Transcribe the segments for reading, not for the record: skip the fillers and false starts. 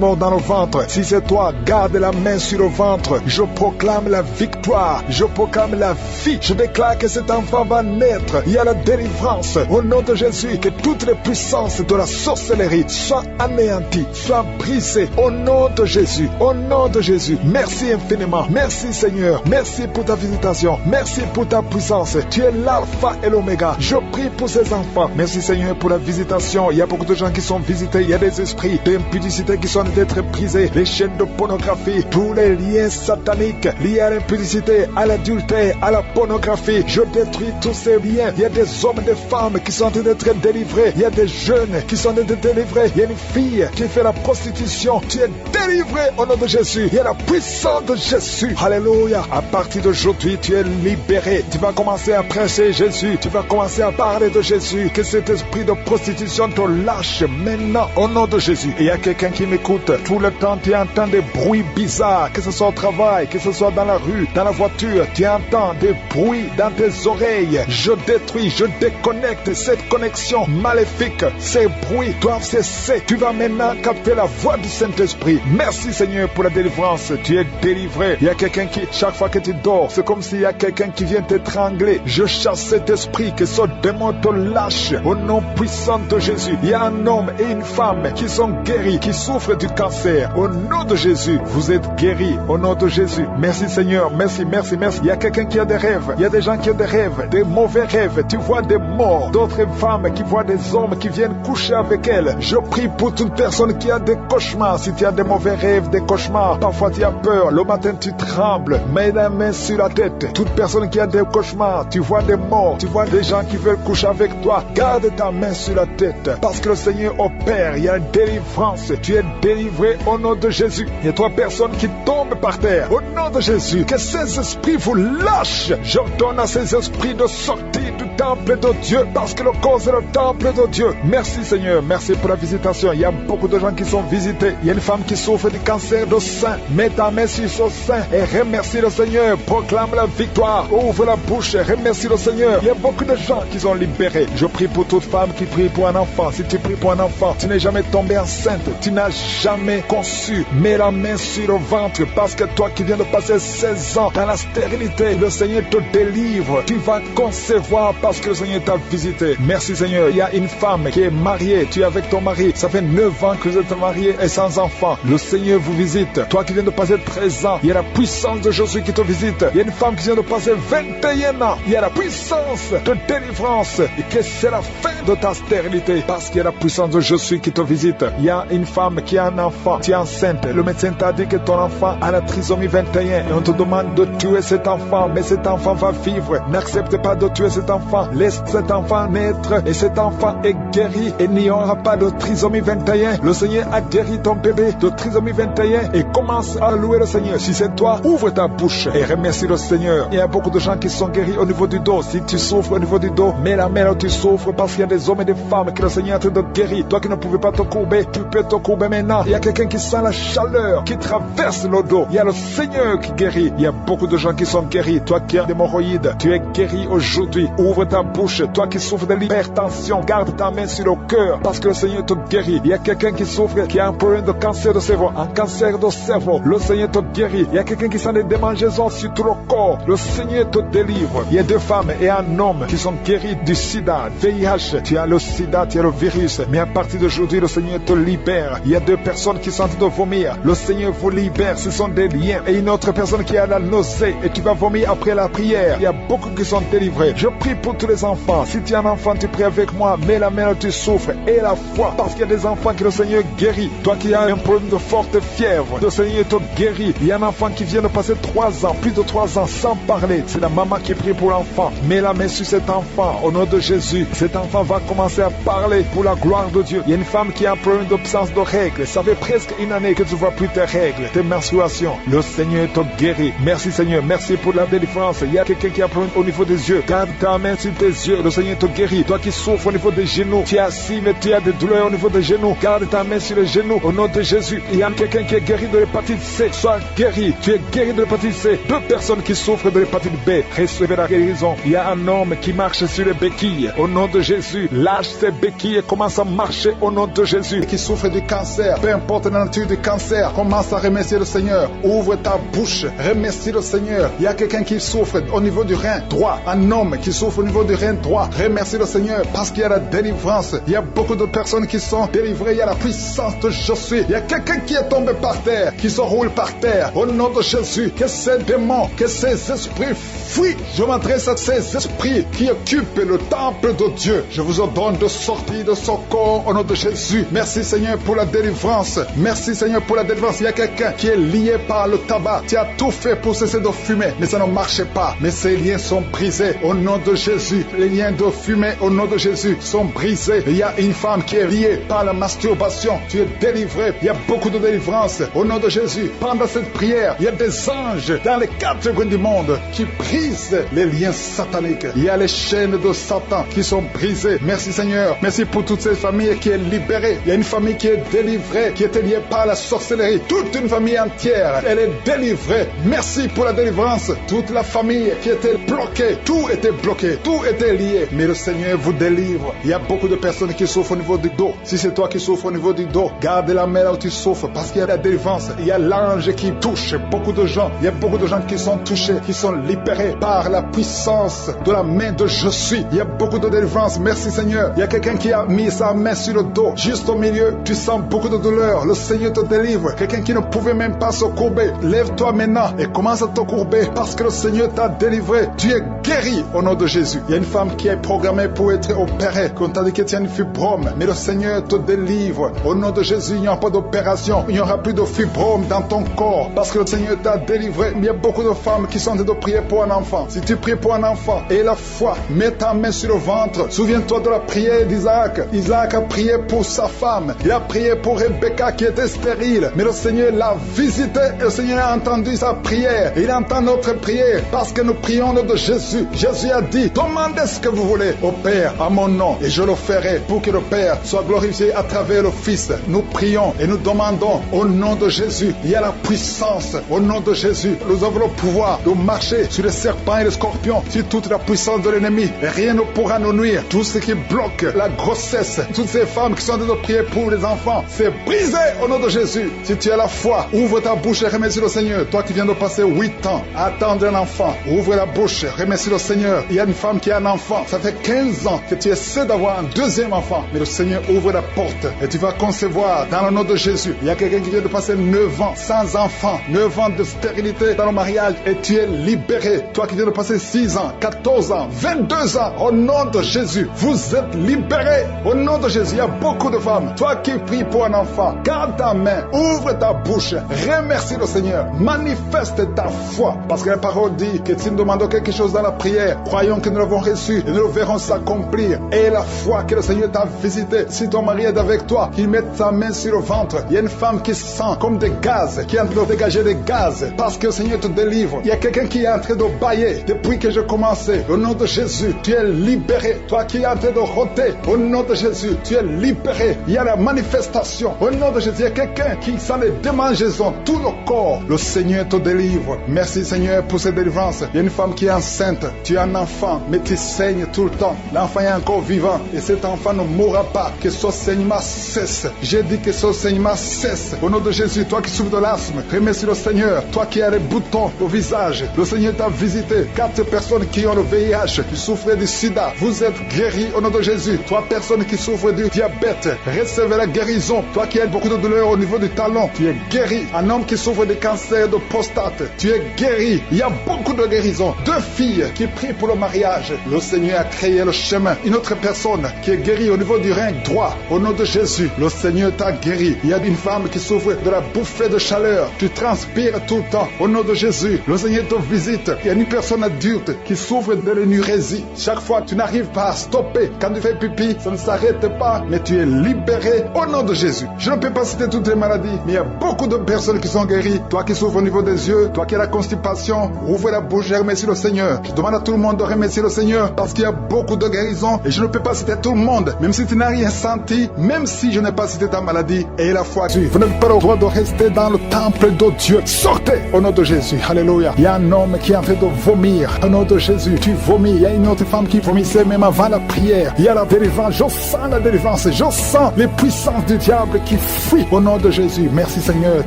mort dans le ventre. Si c'est toi, garde la main sur le ventre. Je proclame la victoire. Je proclame la vie. Je déclare que cet enfant va naître. Il y a la délivrance. Au nom de Jésus, que toutes les puissances de la sorcellerie soient anéanties, soient brisées. Au nom de Jésus. Au nom de Jésus. Merci infiniment. Merci Seigneur. Merci pour ta visitation. Merci pour ta puissance. Tu es l'alpha et l'oméga. Je prie pour ces enfants. Merci Seigneur pour la visitation. Il y a beaucoup de gens qui sont visités. Il y a des esprits d'impudicité qui sont d'être brisés. Les chaînes de pornographie, tous les liens sataniques liés à l'impudicité, à l'adultère, à la pornographie. Je détruis tous ces liens. Il y a des hommes et des femmes qui sont en train d'être délivrés. Il y a des jeunes qui sont en train d'être délivrés. Il y a une fille qui fait la prostitution. Tu es délivré au nom de Jésus. Il y a la puissance de Jésus. Alléluia. À partir d'aujourd'hui, tu es libéré. Tu vas commencer à prêcher Jésus. Tu vas commencer à parler de Jésus. Que cet esprit de prostitution te lâche maintenant au nom de Jésus. Et il y a quelqu'un qui m'écoute. Tout le temps, tu entends des bruits bizarres. Que ce soit au travail, que ce soit dans la rue, dans la voiture. Tu entends des bruits dans tes oreilles. Je détruis, je déconnecte cette connexion maléfique. Ces bruits doivent cesser. Tu vas maintenant capter la voix du Saint-Esprit. Merci Seigneur pour la délivrance. Tu es délivré. Il y a quelqu'un qui, chaque fois que tu dors, c'est comme s'il y a quelqu'un qui vient t'étrangler. Je chasse cet esprit, que ce démon te lâche au nom puissant de Jésus. Il y a un homme et une femme qui sont guéris, qui souffrent du cancer. Au nom de Jésus, vous êtes guéris. Au nom de Jésus. Merci Seigneur. Merci, merci, merci. Il y a quelqu'un qui a des rêves. Il y a des gens qui ont des rêves, des mauvais rêves. Tu vois des morts. D'autres femmes qui voient des hommes qui viennent coucher avec elles. Je prie pour toute personne qui a des cauchemars. Si tu as des mauvais rêves, des cauchemars, parfois tu as peur. Le matin tu trembles. Mets la main sur la tête. Toute personne qui a des cauchemars, tu vois des morts, tu vois des gens qui veulent coucher avec toi. Garde ta main sur la tête. Parce que le Seigneur opère. Il y a une délivrance. Tu es délivré au nom de Jésus. Il y a 3 personnes qui tombent par terre. Au nom de Jésus. Que ces esprits vous lâchent. J'ordonne à ces esprits de sortir du temple de Dieu. Parce que le corps est le temple de Dieu. Merci Seigneur. Merci pour la visitation. Il y a beaucoup de gens qui sont visités. Il y a une femme qui souffre du cancer de sein. Mets ta main sur son sein et remercie le Seigneur. Proclame la victoire. Ouvre la bouche et remercie le Seigneur. Il y a beaucoup de gens qui sont libérés. Je prie pour toute femme qui prie pour un enfant. Si tu pries pour un enfant, tu n'es jamais tombé enceinte. Tu n'as jamais conçu. Mets la main sur le ventre parce que toi qui viens de passer 16 ans dans la stérilité, le Seigneur te délivre. Tu vas concevoir parce que le Seigneur t'a visité. Merci Seigneur. Il y a une femme qui est mariée. Tu es avec ton mari. Ça fait 9 ans que vous êtes mariés et sans enfant. Le Seigneur vous visite. Toi qui viens de passer 13 ans, il y a la puissance de Jésus qui te visite. Il y a une femme qui vient de passer 21 ans. Il y a la puissance de délivrance et que c'est la fin de ta stérilité parce qu'il y a la puissance de Jésus qui te visite. Il y a une femme qui a un enfant. Tu es enceinte. Le médecin t'a dit que ton enfant a la trisomie 21 et on te demande de tuer cet enfant. Mais cet enfant va vivre. N'accepte pas de tuer cet enfant. Laisse cet enfant naître et cet enfant est guéri et il n'y aura pas de trisomie 21. Le Seigneur a guéri ton bébé de trisomie 21 et commence à louer le Seigneur. Si c'est toi, ouvre ta bouche et remercie le Seigneur. Il y a beaucoup de gens qui sont guéris au niveau du dos. Si tu souffres au niveau du dos, mets la main là où tu souffres parce qu'il y a des hommes et des femmes que le Seigneur est en train de guérir. Toi qui ne pouvais pas te courber, tu peux te courber maintenant. Il y a quelqu'un qui sent la chaleur qui traverse le dos. Il y a le Seigneur qui guérit. Il y a beaucoup de gens qui sont guéris. Toi qui as des hémorroïdes, tu es guéri aujourd'hui. Ouvre ta bouche. Toi qui souffres de l'hypertension, garde ta main sur le cœur parce que le Seigneur te guérit. Il y a quelqu'un qui souffre, qui a un problème de cancer de cerveau, un cancer de cerveau. Le Seigneur te guérit. Il y a quelqu'un qui sent des démangeaisons sur tout le corps. Le Seigneur te délivre. Il y a 2 femmes et un homme qui sont guéris du sida, VIH. Tu as le sida, tu as le virus. Mais à partir d'aujourd'hui, le Seigneur te libère. Il y a 2 personnes qui sont en train de vomir. Le Seigneur vous libère. Ce sont des liens. Et une autre personne qui a la nausée et tu vas vomir après la prière. Il y a beaucoup qui sont délivrés. Je prie pour tous les enfants. Si tu es un enfant, tu pries avec moi. Mets la main où tu souffres et la foi. Parce qu'il y a des enfants que le Seigneur guérit. Toi qui as un problème de forte fièvre, le Seigneur te guérit. Il y a un enfant qui vient de passer 3 ans, plus de 3 ans sans parler. C'est la maman qui prie pour l'enfant. Mets la main sur cet enfant au nom de Jésus. Cet enfant va commencer à parler pour la gloire de Dieu. Il y a une femme qui a un problème d'absence de règles. Ça fait presque une année que tu ne vois plus tes règles, tes menstruations. Le Seigneur te guérit. Merci Seigneur. Merci pour la délivrance. Il y a quelqu'un qui a un problème au niveau des yeux. Garde ta main sur tes yeux. Le Seigneur te guérit. Toi qui souffres au niveau des genoux, tu es assis mais tu as des douleurs au niveau des genoux. Garde ta main sur les genoux au nom de Jésus. Il y a quelqu'un qui est guéri de l'hépatite C. Sois guéri. Tu es guéri de l'hépatite C. 2 personnes qui souffrent de l'hépatite B. Recevez la guérison. Il y a un homme qui marche sur les béquilles. Au nom de Jésus, Jésus. Lâche ses béquilles et commence à marcher au nom de Jésus. Qui souffre du cancer, peu importe la nature du cancer, commence à remercier le Seigneur. Ouvre ta bouche, remercie le Seigneur. Il y a quelqu'un qui souffre au niveau du rein droit, un homme qui souffre au niveau du rein droit. Remercie le Seigneur parce qu'il y a la délivrance. Il y a beaucoup de personnes qui sont délivrées. Il y a la puissance de je suis. Il y a quelqu'un qui est tombé par terre, qui se roule par terre. Au nom de Jésus, que ces démons, que ces esprits fuient. Je m'adresse à ces esprits qui occupent le temple de Dieu. Je vous ordonne de sortir de son corps au nom de Jésus. Merci Seigneur pour la délivrance. Merci Seigneur pour la délivrance. Il y a quelqu'un qui est lié par le tabac. Tu as tout fait pour cesser de fumer, mais ça ne marchait pas. Mais ces liens sont brisés au nom de Jésus. Les liens de fumée au nom de Jésus sont brisés. Il y a une femme qui est liée par la masturbation. Tu es délivré. Il y a beaucoup de délivrance au nom de Jésus. Pendant cette prière, il y a des anges dans les quatre coins du monde qui brisent les liens sataniques. Il y a les chaînes de Satan qui sont brisées. Merci Seigneur. Merci pour toutes ces familles qui est libérée. Il y a une famille qui est délivrée, qui était liée par la sorcellerie. Toute une famille entière, elle est délivrée. Merci pour la délivrance. Toute la famille qui était bloquée, tout était bloqué, tout était lié. Mais le Seigneur vous délivre. Il y a beaucoup de personnes qui souffrent au niveau du dos. Si c'est toi qui souffres au niveau du dos, garde la main là où tu souffres parce qu'il y a la délivrance. Il y a l'ange qui touche beaucoup de gens. Il y a beaucoup de gens qui sont touchés, qui sont libérés par la puissance de la main de je suis. Il y a beaucoup de délivrance. Merci Seigneur. Il y a quelqu'un qui a mis sa main sur le dos. Juste au milieu, tu sens beaucoup de douleur. Le Seigneur te délivre. Quelqu'un qui ne pouvait même pas se courber. Lève-toi maintenant et commence à te courber parce que le Seigneur t'a délivré. Tu es guéri au nom de Jésus. Il y a une femme qui est programmée pour être opérée. Qu'on t'a dit que tu as une fibrome. Mais le Seigneur te délivre. Au nom de Jésus, il n'y aura pas d'opération. Il n'y aura plus de fibrome dans ton corps parce que le Seigneur t'a délivré. Il y a beaucoup de femmes qui sont en train de prier pour un enfant. Si tu pries pour un enfant et la foi, mets ta main sur le ventre. Souviens-toi de la prière d'Isaac. Isaac a prié pour sa femme. Il a prié pour Rebecca qui était stérile. Mais le Seigneur l'a visité et le Seigneur a entendu sa prière. Il entend notre prière parce que nous prions au nom de Jésus. Jésus a dit, demandez ce que vous voulez au Père à mon nom et je le ferai pour que le Père soit glorifié à travers le Fils. Nous prions et nous demandons au nom de Jésus. Il y a la puissance au nom de Jésus. Nous avons le pouvoir de marcher sur les serpents et les scorpions, sur toute la puissance de l'ennemi. Et rien ne pourra nous nuire. Tout ce qui bloque la grossesse, toutes ces femmes qui sont en train de prier pour les enfants, c'est brisé au nom de Jésus. Si tu as la foi, ouvre ta bouche et remercie le Seigneur. Toi qui viens de passer 8 ans à attendre un enfant, ouvre la bouche, remercie le Seigneur. Il y a une femme qui a un enfant, ça fait 15 ans que tu essaies d'avoir un deuxième enfant, mais le Seigneur ouvre la porte et tu vas concevoir dans le nom de Jésus. Il y a quelqu'un qui vient de passer 9 ans sans enfant, 9 ans de stérilité dans le mariage et tu es libéré. Toi qui viens de passer 6 ans, 14 ans, 22 ans, au nom de Jésus, vous êtes libérés. Au nom de Jésus, il y a beaucoup de femmes. Toi qui pries pour un enfant, garde ta main, ouvre ta bouche, remercie le Seigneur, manifeste ta foi. Parce que la parole dit que si nous demandons quelque chose dans la prière, croyons que nous l'avons reçu et nous le verrons s'accomplir. Et la foi que le Seigneur t'a visité, si ton mari est avec toi, qu'il mette sa main sur le ventre. Il y a une femme qui sent comme des gaz, qui est en train de dégager des gaz, parce que le Seigneur te délivre. Il y a quelqu'un qui est en train de bailler depuis que j'ai commencé. Au nom de Jésus, tu es libéré. Toi qui es en train de rôter, au nom de Jésus, tu es libéré. Il y a la manifestation. Au nom de Jésus, il y a quelqu'un qui sent les démangeaisons, tout le corps. Le Seigneur te délivre. Merci Seigneur pour cette délivrance. Il y a une femme qui est enceinte. Tu es un enfant, mais tu saignes tout le temps. L'enfant est encore vivant et cet enfant ne mourra pas. Que ce saignement cesse. J'ai dit que ce saignement cesse. Au nom de Jésus, toi qui souffres de l'asthme, remercie le Seigneur. Toi qui as les boutons au visage, le Seigneur t'a visité. 4 personnes qui ont le VIH, qui souffrent du sida, vous êtes guéris au nom de Jésus. 3 personnes qui souffrent du diabète, recevez la guérison. Toi qui as beaucoup de douleur au niveau du talon, tu es guéri. Un homme qui souffre de cancer de prostate, tu es guéri. Il y a beaucoup de guérisons. 2 filles qui prient pour le mariage, le Seigneur a créé le chemin. Une autre personne qui est guérie au niveau du rein droit, au nom de Jésus, le Seigneur t'a guéri. Il y a une femme qui souffre de la bouffée de chaleur, tu transpires tout le temps, au nom de Jésus, le Seigneur te visite. Il y a une personne adulte qui souffre de l'énurésie. Chaque fois tu n'arrives pas à stopper, quand tu fais pipi, ça ne s'arrête pas, mais tu es libéré au nom de Jésus. Je ne peux pas citer toutes les maladies, mais il y a beaucoup de personnes qui sont guéries. Toi qui souffres au niveau des yeux, toi qui as la constipation, ouvre la bouche et remercie le Seigneur. Je demande à tout le monde de remercier le Seigneur. parce qu'il y a beaucoup de guérisons et je ne peux pas citer tout le monde. Même si tu n'as rien senti, même si je n'ai pas cité ta maladie, et la foi. Vous n'avez pas le droit de rester dans le temple de Dieu. Sortez au nom de Jésus. Alléluia. Il y a un homme qui est en train de vomir. Au nom de Jésus, tu vomis. Il y a une autre femme qui vomissait même avant la prière. Il y a la délivrance. Je sens la délivrance. Je sens les puissances du diable qui fuient au nom de Jésus. Merci Seigneur.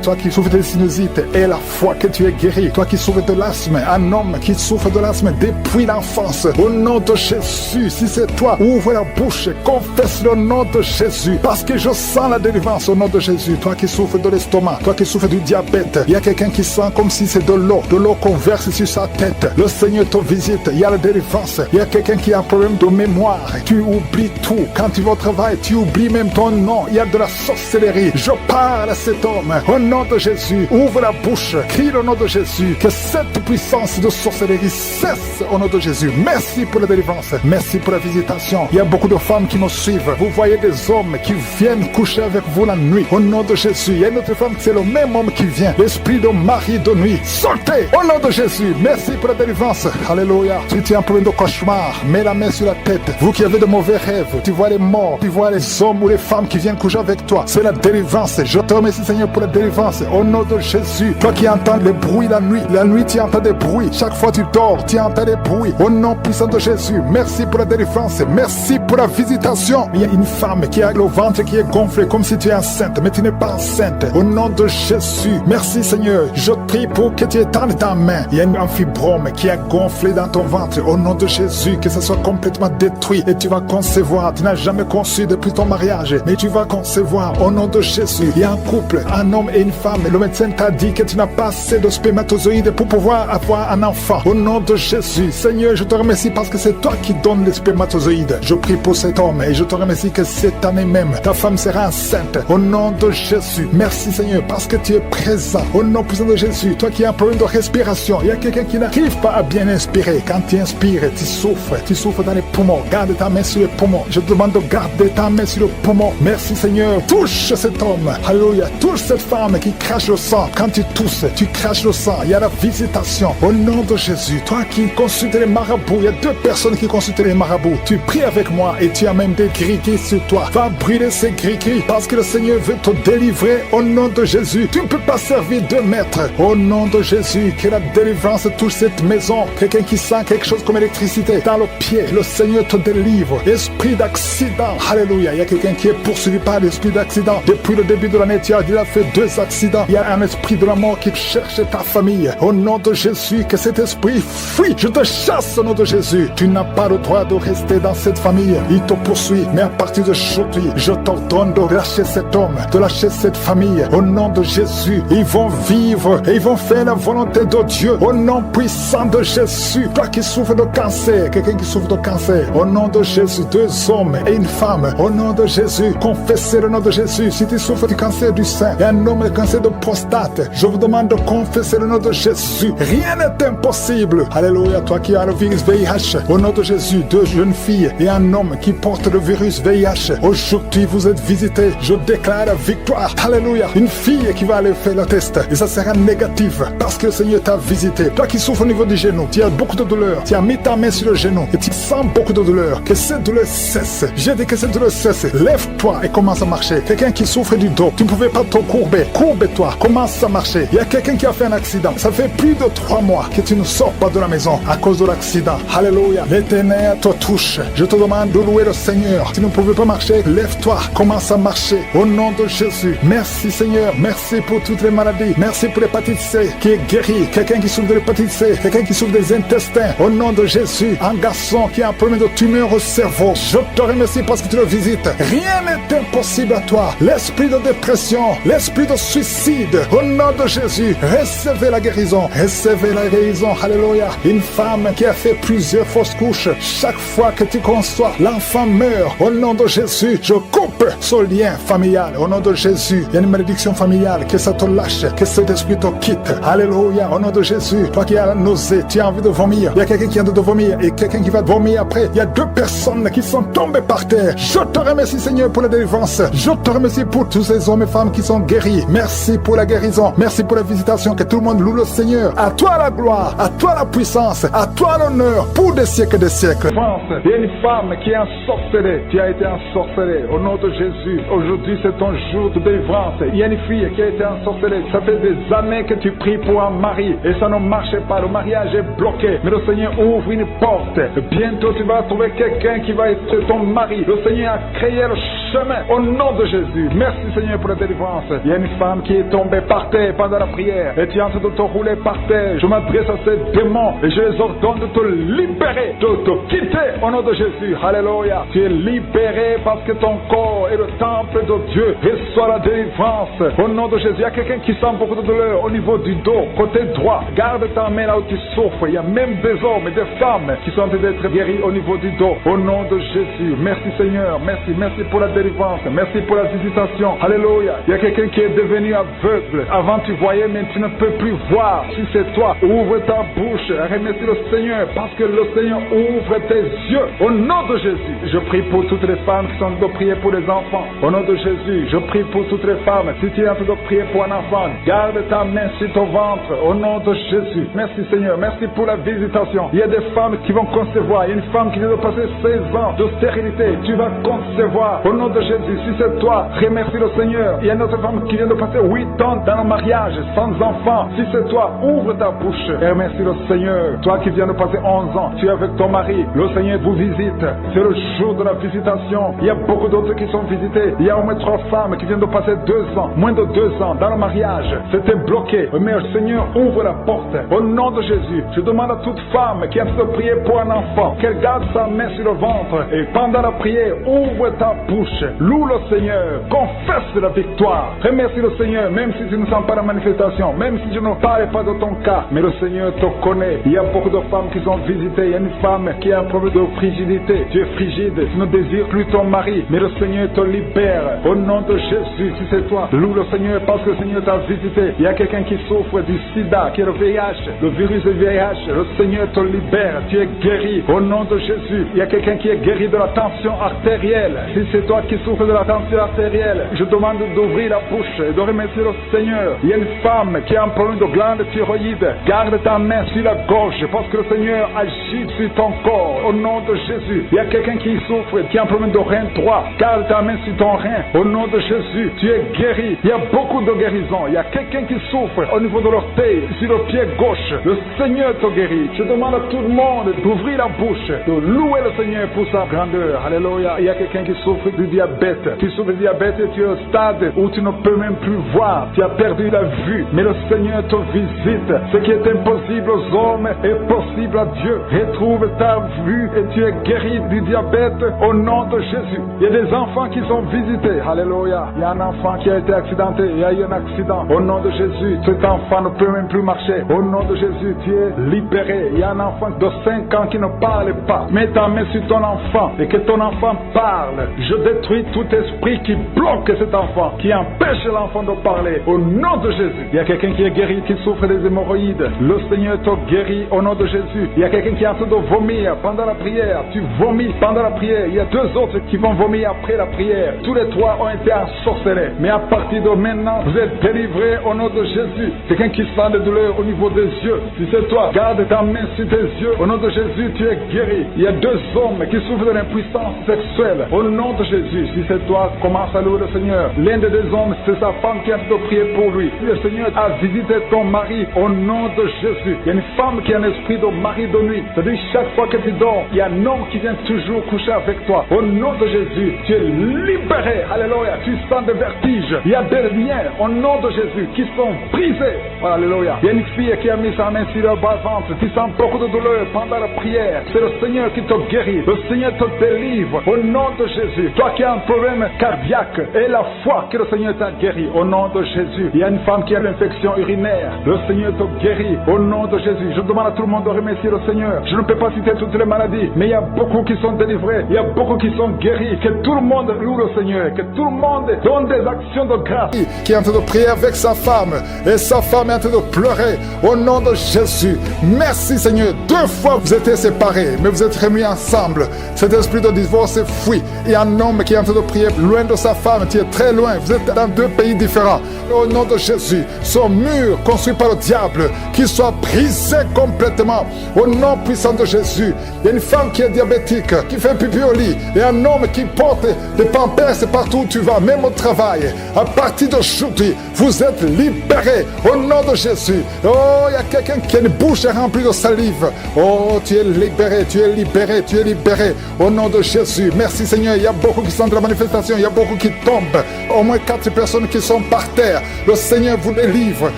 Toi qui souffres de sinusite, et la foi que tu es guéri. Toi qui souffres de l'asthme, un homme qui souffre de l'asthme depuis l'enfance. Au nom de Jésus, si c'est toi, ouvre la bouche, confesse le nom de Jésus. Parce que je sens la délivrance au nom de Jésus. Toi qui souffres de l'estomac, toi qui souffres du diabète, il y a quelqu'un qui sent comme si c'est de l'eau qu'on verse sur sa tête. Le Seigneur te visite, il y a la délivrance. Il y a quelqu'un qui a un problème de mémoire. Tu oublies tout. Quand tu vas au travail, tu oublies même ton nom. Il y a de la sorcellerie. Je parle à cet homme. Au nom de Jésus, ouvre la bouche, crie le nom de Jésus. Que cette puissance de sorcellerie cesse au nom de Jésus. Merci pour la délivrance. Merci pour la visitation. Il y a beaucoup de femmes qui me suivent. Vous voyez des hommes qui viennent coucher avec vous la nuit. Au nom de Jésus. Il y a une autre femme, c'est le même homme qui vient. L'esprit de mari de nuit. Sortez au nom de Jésus. Merci pour la délivrance. Alléluia. Si tu as un problème de cauchemar, mets la main sur la tête. Vous qui avez de mauvais rêves, tu vois les morts, tu vois les hommes ou les femmes qui viennent coucher avec toi. C'est la délivrance. Je te remercie Seigneur pour la délivrance. Au nom de Jésus. Toi qui entends les bruits la nuit tu entends des bruits. Chaque fois tu dors, tu entends des bruits. Au nom puissant de Jésus. Merci pour la délivrance. Merci pour la visitation. Il y a une femme qui a le ventre qui est gonflé comme si tu es enceinte, mais tu n'es pas enceinte. Au nom de Jésus. Merci Seigneur. Je prie pour que tu étendes ta main. Il y a un fibrome qui a gonflé dans ton ventre. Au nom de Jésus, que ça soit complètement détruit et tu vas concevoir. Tu n'as jamais conçu depuis ton mariage, mais tu vas concevoir. Au nom de Jésus. Il y a un couple, un homme et une femme. Le médecin t'a dit que tu n'as pas assez de spermatozoïdes pour pouvoir avoir un enfant. Au nom de Jésus. Seigneur, je te remercie parce que c'est toi qui donnes les spermatozoïdes. Je prie pour cet homme et je te remercie que cette année même, ta femme sera enceinte. Au nom de Jésus. Merci Seigneur parce que tu es présent. Au nom puissant de Jésus. Toi qui as un problème de respiration, il y a quelqu'un qui n'arrive pas à bien inspirer. Quand tu inspires, tu souffres dans les poumons. Garde ta main sur les poumons. Je te demande de garder ta main sur le poumon. Merci Seigneur. Touche cet homme. Alléluia. Touche cette femme qui crache le sang. Quand tu tousses, tu craches le sang. Il y a la visitation. Au nom de Jésus. Toi qui consultes les marabouts, il y a 2 personnes qui consultent les marabouts. Tu pries avec moi et tu as même des gris-gris sur toi. Va brûler ces gris-gris parce que le Seigneur veut te délivrer au nom de Jésus. Tu ne peux pas servir 2 maîtres. Au nom de Jésus, que la délivrance touche cette maison. Quelqu'un qui sent quelque chose comme électricité dans le pied, le Seigneur te délivre. Esprit d'accident, alléluia. Il y a quelqu'un qui est poursuivi par l'esprit d'accident. Depuis le début de l'année, tu as déjà fait 2 accidents. Il y a un esprit de la mort qui cherche ta famille. Au nom de Jésus, que cet esprit fuit. Je te chasse au nom de Jésus. Tu n'as pas le droit de rester dans cette famille. Il te poursuit. Mais à partir d'aujourd'hui, je t'ordonne de lâcher cet homme, de lâcher cette famille. Au nom de Jésus, ils vont vivre et ils vont faire la volonté de Dieu. Au nom puissant de Jésus. Toi qui souffres de cancer, quelqu'un qui souffre de cancer. Au nom de Jésus, 2 hommes et une femme. Au nom de Jésus, confessez le nom de Jésus. Si tu souffres du cancer du sein et un homme de cancer de prostate, je vous demande de confesser le nom de Jésus. Rien n'est impossible. Alléluia. Toi qui as le virus VIH, au nom de Jésus, 2 jeunes filles et un homme qui porte le virus VIH. Aujourd'hui, vous êtes visités. Je déclare la victoire. Alléluia. Une fille qui va aller faire le test et ça sera négatif parce que le Seigneur t'a visité. Toi qui souffres au niveau du genou, tu as beaucoup de douleur. Tu as mis ta main sur le genou et tu sens beaucoup de douleur. Que cette douleur cesse. J'ai dit que cette douleur cesse. Lève-toi et commence à marcher. Quelqu'un qui souffre du dos, tu ne pouvais pas te courber. Courbe-toi. Commence à marcher. Il y a quelqu'un qui a fait un accident. Ça fait plus de 3 mois que tu ne sors pas de la maison à cause de l'accident. Alléluia. L'Éternel te touche. Je te demande de louer le Seigneur. Tu ne pouvais pas marcher. Lève-toi. Commence à marcher. Au nom de Jésus. Merci Seigneur. Merci pour toutes les maladies. Merci pour l'hépatite C qui est guérie. Quelqu'un qui souffre de l'hépatite C. Quelqu'un qui souffre des intestins. Au nom de Jésus. Un garçon qui a un problème de tumeur au cerveau. Je te remercie parce que tu le visites. Rien n'est impossible à toi. L'esprit de dépression, l'esprit de suicide. Au nom de Jésus. Recevez la guérison. Recevez la guérison. Alléluia. Une femme qui a fait plusieurs fausses couches. Chaque fois que tu conçois, l'enfant meurt. Au nom de Jésus, je coupe ce lien familial. Au nom de Jésus, il y a une malédiction familiale. Que ça te lâche. Que cet esprit te quitte. Alléluia. Au nom de Jésus, toi qui as la nausée, tu as envie de vomir. Il y a quelqu'un qui a envie de vomir et quelqu'un qui va vomir après. Il y a 2 personnes qui sont tombées par terre. Je te remercie Seigneur pour la délivrance. Je te remercie pour tous ces hommes et femmes qui sont guéris. Merci pour la guérison. Merci pour la visitation. Que tout le monde loue le Seigneur. À toi la gloire. À toi la puissance. À toi l'honneur. Pour des siècles des siècles. France, il y a une femme qui est ensorcelée. Tu as été ensorcelée. Au nom de Jésus, aujourd'hui c'est ton jour de délivrance. Il y a une fille qui a été ensorcelée. Ça fait des années que tu pries pour un mari et ça ne marche pas. Le mariage est bloqué. Mais le Seigneur ouvre une porte. Bientôt tu vas trouver quelqu'un qui va être ton mari. Le Seigneur a créé le chemin. Au nom de Jésus. Merci Seigneur pour la délivrance. Il y a une femme qui est tombée par terre pendant la prière. Et tu es en train de te rouler par terre. Je m'adresse à ces démons et je les ordonne de te libérer, de te quitter au nom de Jésus. Alléluia. Tu es libéré parce que ton corps est le temple de Dieu. Reçois la délivrance au nom de Jésus. Il y a quelqu'un qui sent beaucoup de douleur au niveau du dos, côté droit. Garde ta main là où tu souffres. Il y a même des hommes et des femmes qui sont en train d'être guéris au niveau du dos. Au nom de Jésus. Merci Seigneur. Merci pour la délivrance. Merci pour la visitation. Alléluia. Il y a quelqu'un qui est devenu aveugle. Avant tu voyais, mais tu ne peux plus voir. Si c'est toi, ouvre ta bouche. Remercie le Seigneur parce que le Seigneur ouvre tes yeux. Au nom de Jésus, je prie pour toutes les femmes qui sont en train de prier pour les enfants. Au nom de Jésus, je prie pour toutes les femmes. Si tu es en train de prier pour un enfant, garde ta main sur ton ventre. Au nom de Jésus. Merci Seigneur. Merci pour la visitation. Il y a des femmes qui vont concevoir. Il y a une femme qui vient de passer 16 ans de stérilité. Tu vas concevoir. Au nom de Jésus. Si c'est toi, remercie le Seigneur. Il y a une autre femme qui vient de passer 8 ans dans le mariage, sans enfant. Si c'est toi, ouvre ta bouche et remercie le Seigneur. Toi qui viens de passer 11 ans, tu es avec ton mari. Le Seigneur vous visite. C'est le jour de la visitation. Il y a beaucoup d'autres qui sont visités. Il y a au moins 3 femmes qui viennent de passer 2 ans, moins de 2 ans dans le mariage. C'était bloqué. Mais le Seigneur ouvre la porte. Au nom de Jésus, je demande à toute femme qui a envie de prier pour un enfant qu'elle garde sa main sur le ventre et pendant la prière, ouvre ta bouche. Loue le Seigneur. Confesse la victoire. Remercie le Seigneur, même si tu ne sens pas la manifestation, même si je ne parle pas de ton cas, mais le Seigneur te connaît. Il y a beaucoup de femmes qui sont visitées. Il y a une femme qui a un problème de frigidité. Tu es frigide, tu ne désires plus ton mari, mais le Seigneur te libère. Au nom de Jésus, si c'est toi, loue le Seigneur parce que le Seigneur t'a visité. Il y a quelqu'un qui souffre du sida, qui est le VIH, le virus du VIH. Le Seigneur te libère. Tu es guéri. Au nom de Jésus, il y a quelqu'un qui est guéri de la tension artérielle. Si c'est toi qui souffres de la tension artérielle, je demande d'ouvrir la bouche et de remercier le Seigneur. Il y a une femme qui a un problème de glande thyroïde. Garde ta main sur la gauche parce que le Seigneur agit sur ton corps. Au nom de Jésus, il y a quelqu'un qui souffre, qui a un problème de rein droit. Garde ta main sur ton rein. Au nom de Jésus, tu es guéri. Il y a beaucoup de guérisons. Il y a quelqu'un qui souffre au niveau de l'orteil, sur le pied gauche. Le Seigneur te guérit. Je demande à tout le monde d'ouvrir la bouche, de louer le Seigneur pour sa grandeur. Alléluia. Il y a quelqu'un qui souffre du diabète. Tu souffres du diabète et tu es au stade où tu ne peux même plus voir. Tu as perdu la vue. Mais le Seigneur te visite. Ce qui est impossible aux hommes est possible à Dieu. Retrouve ta vue et tu es guéri du diabète au nom de Jésus. Il y a des enfants qui sont visités. Alléluia. Il y a un enfant qui a été accidenté. Il y a eu un accident. Au nom de Jésus, cet enfant ne peut même plus marcher. Au nom de Jésus, tu es libéré. Il y a un enfant de 5 ans qui ne parle pas. Mets ta main sur ton enfant et que ton enfant parle. Je détruis tout esprit qui bloque cet enfant, qui empêche l'enfant de parler. Au nom de Jésus. Il y a quelqu'un qui est guéri, qui souffre des hémorroïdes. Le Seigneur te guérit au nom de Jésus. Il y a quelqu'un qui est en train de vomir pendant la prière. Tu vomis pendant la prière. Il y a 2 autres qui vont vomir après la prière. Tous les 3 ont été ensorcelés. Mais à partir de maintenant, vous êtes délivrés au nom de Jésus. Quelqu'un qui sent des douleurs au niveau des yeux. Si c'est toi, garde ta main sur tes yeux. Au nom de Jésus, tu es guéri. Il y a 2 hommes qui souffrent de l'impuissance sexuelle. Au nom de Jésus, si c'est toi, commence à louer le Seigneur. L'un des 2 hommes, c'est sa femme qui a de prier pour lui. Si le Seigneur a visité ton mari, au nom de Jésus. Il y a une femme qui a un esprit de mari de nuit. C'est-à-dire chaque fois que tu dors, il y a un homme qui vient toujours coucher avec toi. Au nom de Jésus, tu es libéré. Alléluia. Tu sens des vertiges. Il y a des liens au nom de Jésus qui sont brisés. Alléluia. Il y a une fille qui a mis sa main sur le bas-ventre. Tu sens beaucoup de douleur pendant la prière. C'est le Seigneur qui te guérit. Le Seigneur te délivre. Au nom de Jésus. Toi qui as un problème cardiaque et la foi que le Seigneur t'a guéri. Au nom de Jésus. Il y a une femme qui a l'infection urinaire. Le Seigneur te guérit. Au nom de Jésus. Je demande à tout le monde de remercier le Seigneur. Je ne peux pas citer toutes les maladies, mais il y a beaucoup qui sont délivrés. Il y a beaucoup qui sont guéris. Que tout le monde loue le Seigneur. Que tout le monde donne des actions de grâce. Qui est en train de prier avec sa femme. Et sa femme est en train de pleurer. Au nom de Jésus. Merci Seigneur. 2 fois vous étiez séparés, mais vous êtes remis ensemble. Cet esprit de divorce est fui. Il y a un homme qui qui est en train de prier loin de sa femme, tu es très loin, vous êtes dans 2 pays différents. Au nom de Jésus, ce mur construit par le diable, qu'il soit brisé complètement. Au nom puissant de Jésus, il y a une femme qui est diabétique, qui fait pipi au lit, et un homme qui porte des pampers partout où tu vas, même au travail. À partir d'aujourd'hui, vous êtes libérés au nom de Jésus. Oh, il y a quelqu'un qui a une bouche remplie de salive. Oh, tu es libéré, tu es libéré, tu es libéré au nom de Jésus. Merci Seigneur, il y a beaucoup qui sont dans la manifestation, il y a beaucoup qui tombent. Au moins 4 personnes qui sont par terre. Le Seigneur vous délivre